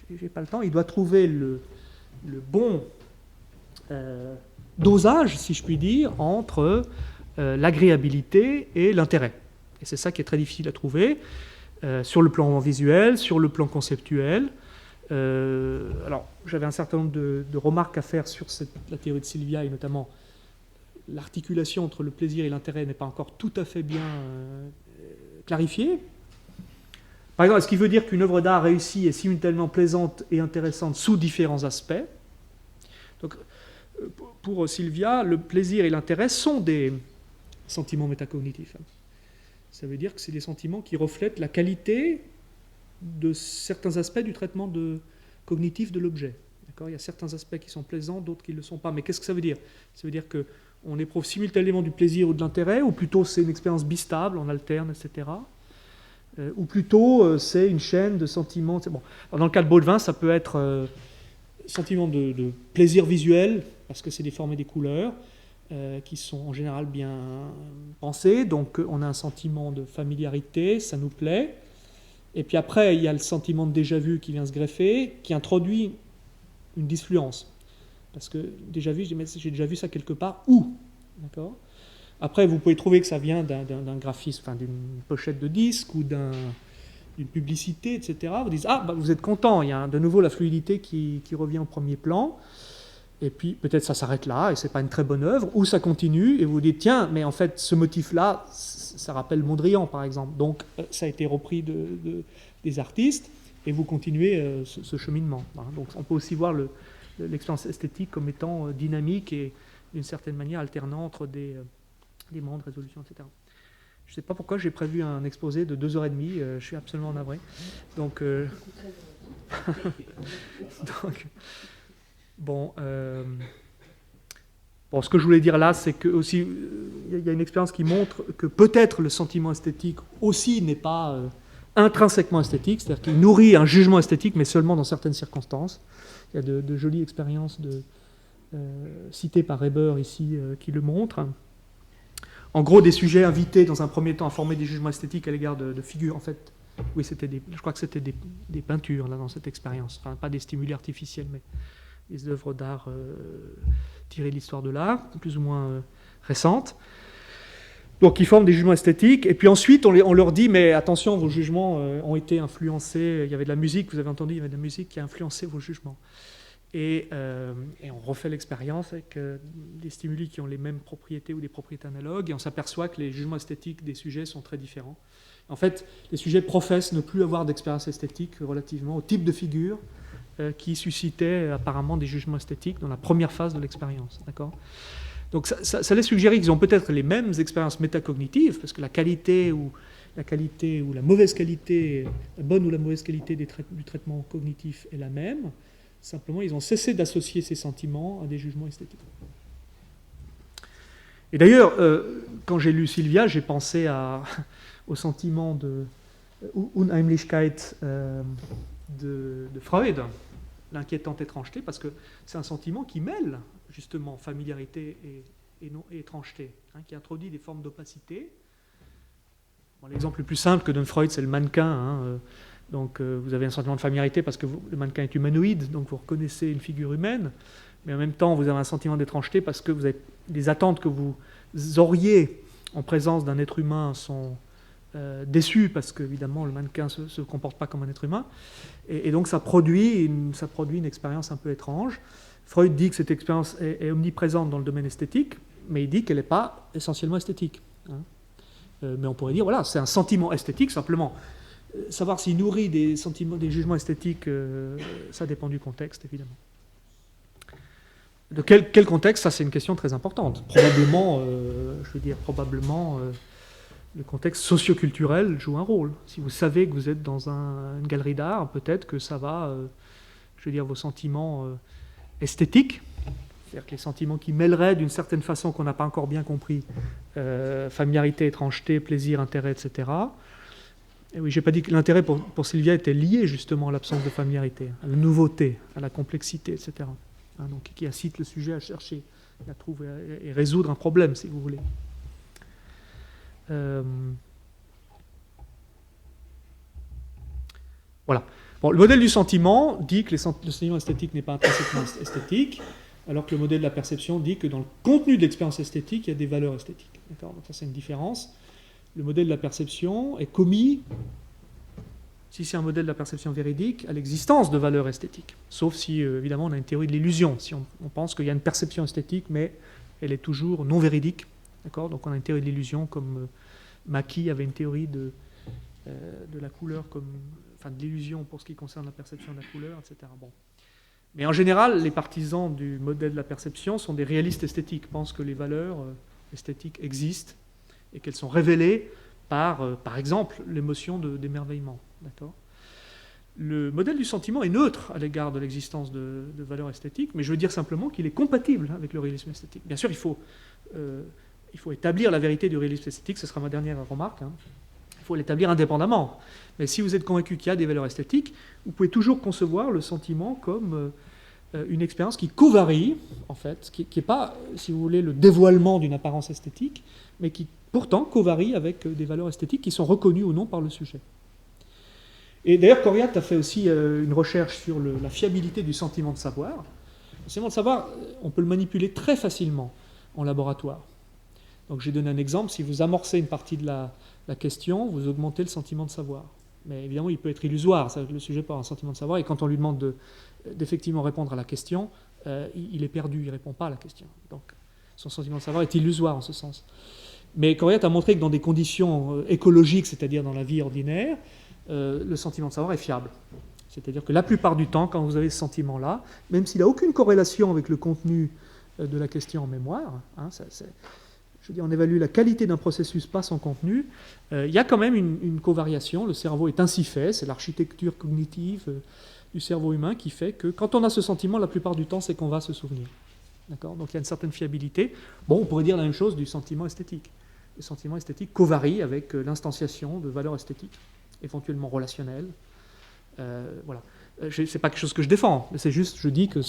j'ai pas le temps, il doit trouver le bon dosage, si je puis dire, entre l'agréabilité et l'intérêt. Et c'est ça qui est très difficile à trouver, sur le plan visuel, sur le plan conceptuel. Alors j'avais un certain nombre de remarques à faire sur la théorie de Sylvia, et notamment l'articulation entre le plaisir et l'intérêt n'est pas encore tout à fait bien clarifiée. Par exemple, est-ce qu'il veut dire qu'une œuvre d'art réussie est simultanément plaisante et intéressante sous différents aspects ? Donc, pour Sylvia, le plaisir et l'intérêt sont des sentiments métacognitifs. Ça veut dire que c'est des sentiments qui reflètent la qualité de certains aspects du traitement cognitif de l'objet. D'accord ? Il y a certains aspects qui sont plaisants, d'autres qui ne le sont pas. Mais qu'est-ce que ça veut dire ? Ça veut dire qu'on éprouve simultanément du plaisir ou de l'intérêt, ou plutôt c'est une expérience bistable, on alterne, etc. Ou plutôt c'est une chaîne de sentiments. Bon. Alors, dans le cas de Baudevin, ça peut être sentiment de plaisir visuel, parce que c'est des formes et des couleurs qui sont en général bien pensées, donc on a un sentiment de familiarité, ça nous plaît. Et puis après, il y a le sentiment de déjà-vu qui vient se greffer, qui introduit une disfluence. Parce que déjà vu, j'ai déjà vu ça quelque part, où ? D'accord ? Après, vous pouvez trouver que ça vient d'un graphisme, enfin, d'une pochette de disque ou d'une publicité, etc. Vous dites, vous êtes content, il y a de nouveau la fluidité qui revient au premier plan. Et puis, peut-être ça s'arrête là, et ce n'est pas une très bonne œuvre, ou ça continue, et vous dites, tiens, mais en fait, ce motif-là, ça rappelle Mondrian, par exemple. Donc, ça a été repris des artistes, et vous continuez ce cheminement. Donc, on peut aussi voir l'expérience esthétique comme étant dynamique et d'une certaine manière alternant entre des moments de résolution, etc. Je ne sais pas pourquoi j'ai prévu un exposé de 2h30, je suis absolument navré. Donc, donc bon, bon, ce que je voulais dire là, c'est que aussi, il y a une expérience qui montre que peut-être le sentiment esthétique aussi n'est pas intrinsèquement esthétique, c'est-à-dire qu'il nourrit un jugement esthétique, mais seulement dans certaines circonstances. Il y a de jolies expériences citées par Weber ici qui le montrent. En gros, des sujets invités dans un premier temps à former des jugements esthétiques à l'égard de figures. En fait, oui, je crois que c'était des peintures là, dans cette expérience. Enfin, pas des stimuli artificiels, mais des œuvres d'art tirées de l'histoire de l'art, plus ou moins récentes. Donc, ils forment des jugements esthétiques. Et puis ensuite, on leur dit, mais attention, vos jugements ont été influencés. Il y avait de la musique, vous avez entendu, il y avait de la musique qui a influencé vos jugements. Et on refait l'expérience avec des stimuli qui ont les mêmes propriétés ou des propriétés analogues, et on s'aperçoit que les jugements esthétiques des sujets sont très différents. En fait, les sujets professent ne plus avoir d'expérience esthétique relativement au type de figure qui suscitait apparemment des jugements esthétiques dans la première phase de l'expérience. D'accord ? Donc ça laisse suggérer qu'ils ont peut-être les mêmes expériences métacognitives, parce que la qualité ou la mauvaise qualité, la bonne ou la mauvaise qualité du traitement cognitif est la même. Simplement, ils ont cessé d'associer ces sentiments à des jugements esthétiques. Et d'ailleurs, quand j'ai lu Sylvia, j'ai pensé au sentiment de Unheimlichkeit de Freud, l'inquiétante étrangeté, parce que c'est un sentiment qui mêle justement familiarité et étrangeté, hein, qui introduit des formes d'opacité. Bon, l'exemple le plus simple que donne Freud, c'est le mannequin. Hein, donc vous avez un sentiment de familiarité parce que le mannequin est humanoïde, donc vous reconnaissez une figure humaine, mais en même temps vous avez un sentiment d'étrangeté parce que vous avez des attentes que vous auriez en présence d'un être humain sont déçues parce qu'évidemment le mannequin ne se comporte pas comme un être humain, et donc ça produit une expérience un peu étrange. Freud dit que cette expérience est omniprésente dans le domaine esthétique, mais il dit qu'elle n'est pas essentiellement esthétique. Hein. Mais on pourrait dire, voilà, c'est un sentiment esthétique, simplement. Savoir s'il nourrit des sentiments, des jugements esthétiques, ça dépend du contexte, évidemment. De quel contexte, ça c'est une question très importante. Probablement, le contexte socioculturel joue un rôle. Si vous savez que vous êtes dans une galerie d'art, peut-être que ça va, vos sentiments esthétiques, c'est-à-dire que les sentiments qui mêleraient d'une certaine façon qu'on n'a pas encore bien compris, familiarité, étrangeté, plaisir, intérêt, etc. Et oui, je n'ai pas dit que l'intérêt pour Sylvia était lié justement à l'absence de familiarité, à la nouveauté, à la complexité, etc. Hein, donc, qui incite le sujet à chercher, à trouver et résoudre un problème, si vous voulez. Voilà. Bon, le modèle du sentiment dit que le sentiment esthétique n'est pas intrinsèquement esthétique, alors que le modèle de la perception dit que dans le contenu de l'expérience esthétique, il y a des valeurs esthétiques. D'accord ? Donc ça, c'est une différence. Le modèle de la perception est commis, si c'est un modèle de la perception véridique, à l'existence de valeurs esthétiques. Sauf si, évidemment, on a une théorie de l'illusion. Si on pense qu'il y a une perception esthétique, mais elle est toujours non véridique. D'accord ? Donc on a une théorie de l'illusion, comme Mackie avait une théorie de la couleur, de l'illusion pour ce qui concerne la perception de la couleur, etc. Bon. Mais en général, les partisans du modèle de la perception sont des réalistes esthétiques, pensent que les valeurs esthétiques existent et qu'elles sont révélées par exemple, l'émotion d'émerveillement. D'accord ? Le modèle du sentiment est neutre à l'égard de l'existence de valeurs esthétiques, mais je veux dire simplement qu'il est compatible avec le réalisme esthétique. Bien sûr, il faut établir la vérité du réalisme esthétique, ce sera ma dernière remarque. Hein. Il faut l'établir indépendamment. Mais si vous êtes convaincu qu'il y a des valeurs esthétiques, vous pouvez toujours concevoir le sentiment comme une expérience qui covarie, en fait, qui n'est pas, si vous voulez, le dévoilement d'une apparence esthétique, mais qui pourtant covarie avec des valeurs esthétiques qui sont reconnues ou non par le sujet. Et d'ailleurs, Coriat a fait aussi une recherche sur la fiabilité du sentiment de savoir. Le sentiment de savoir, on peut le manipuler très facilement en laboratoire. Donc j'ai donné un exemple, si vous amorcez une partie de la question, vous augmentez le sentiment de savoir. Mais évidemment, il peut être illusoire, le sujet peut avoir un sentiment de savoir, et quand on lui demande d'effectivement répondre à la question, il est perdu, il ne répond pas à la question. Donc son sentiment de savoir est illusoire en ce sens. Mais Coriat a montré que dans des conditions écologiques, c'est-à-dire dans la vie ordinaire, le sentiment de savoir est fiable. C'est-à-dire que la plupart du temps, quand vous avez ce sentiment-là, même s'il n'a aucune corrélation avec le contenu de la question en mémoire, hein, je veux dire, on évalue la qualité d'un processus, pas son contenu, il y a quand même une covariation. Le cerveau est ainsi fait, c'est l'architecture cognitive du cerveau humain qui fait que quand on a ce sentiment, la plupart du temps, c'est qu'on va se souvenir. D'accord ? Donc il y a une certaine fiabilité. Bon, on pourrait dire la même chose du sentiment esthétique. Le sentiment esthétique covarie avec l'instanciation de valeurs esthétiques, éventuellement relationnelles. Voilà. Ce n'est pas quelque chose que je défends, mais c'est juste, je dis que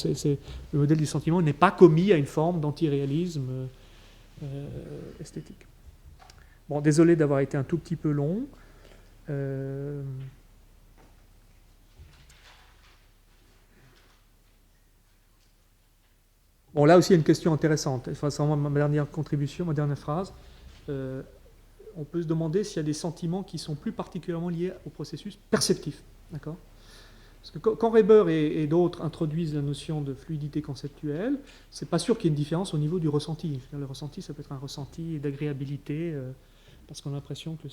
le modèle du sentiment n'est pas commis à une forme d'antiréalisme esthétique. Bon, désolé d'avoir été un tout petit peu long. Bon, là aussi, il y a une question intéressante. Enfin, c'est vraiment ma dernière contribution, ma dernière phrase. On peut se demander s'il y a des sentiments qui sont plus particulièrement liés au processus perceptif. D'accord ? Parce que quand Reber et d'autres introduisent la notion de fluidité conceptuelle, c'est pas sûr qu'il y ait une différence au niveau du ressenti. Le ressenti, ça peut être un ressenti d'agréabilité, parce qu'on a l'impression que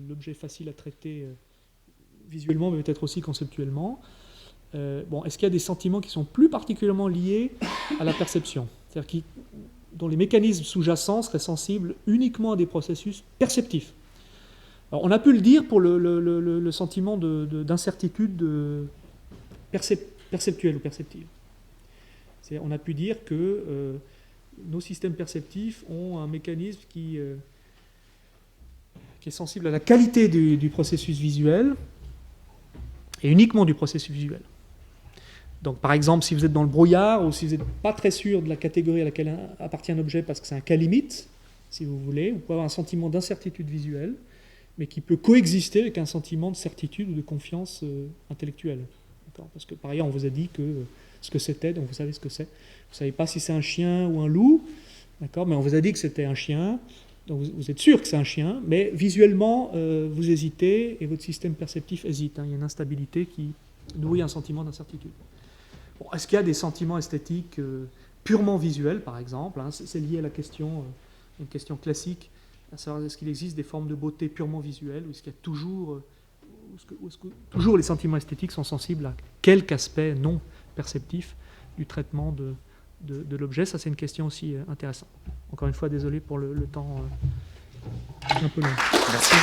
l'objet est facile à traiter visuellement, mais peut-être aussi conceptuellement. Bon, est-ce qu'il y a des sentiments qui sont plus particulièrement liés à la perception, c'est-à-dire dont les mécanismes sous-jacents seraient sensibles uniquement à des processus perceptifs? Alors, on a pu le dire pour le sentiment d'incertitude perceptuelle ou perceptive. On a pu dire que nos systèmes perceptifs ont un mécanisme qui est sensible à la qualité du processus visuel et uniquement du processus visuel. Donc, par exemple, si vous êtes dans le brouillard ou si vous n'êtes pas très sûr de la catégorie à laquelle appartient un objet parce que c'est un cas limite, si vous voulez, vous pouvez avoir un sentiment d'incertitude visuelle, mais qui peut coexister avec un sentiment de certitude ou de confiance intellectuelle. D'accord ? Parce que par ailleurs, on vous a dit que ce que c'était, donc vous savez ce que c'est. Vous ne savez pas si c'est un chien ou un loup, d'accord ? Mais on vous a dit que c'était un chien, donc vous êtes sûr que c'est un chien, mais visuellement, vous hésitez et votre système perceptif hésite. Il y a une instabilité qui nourrit un sentiment d'incertitude. Bon, est-ce qu'il y a des sentiments esthétiques purement visuels, par exemple ? C'est lié à la question, une question classique, à savoir est-ce qu'il existe des formes de beauté purement visuelles, ou est-ce qu'il y a toujours, toujours les sentiments esthétiques sont sensibles à quelque aspect non perceptif du traitement de l'objet? Ça, c'est une question aussi intéressante. Encore une fois, désolé pour le temps un peu long. Merci.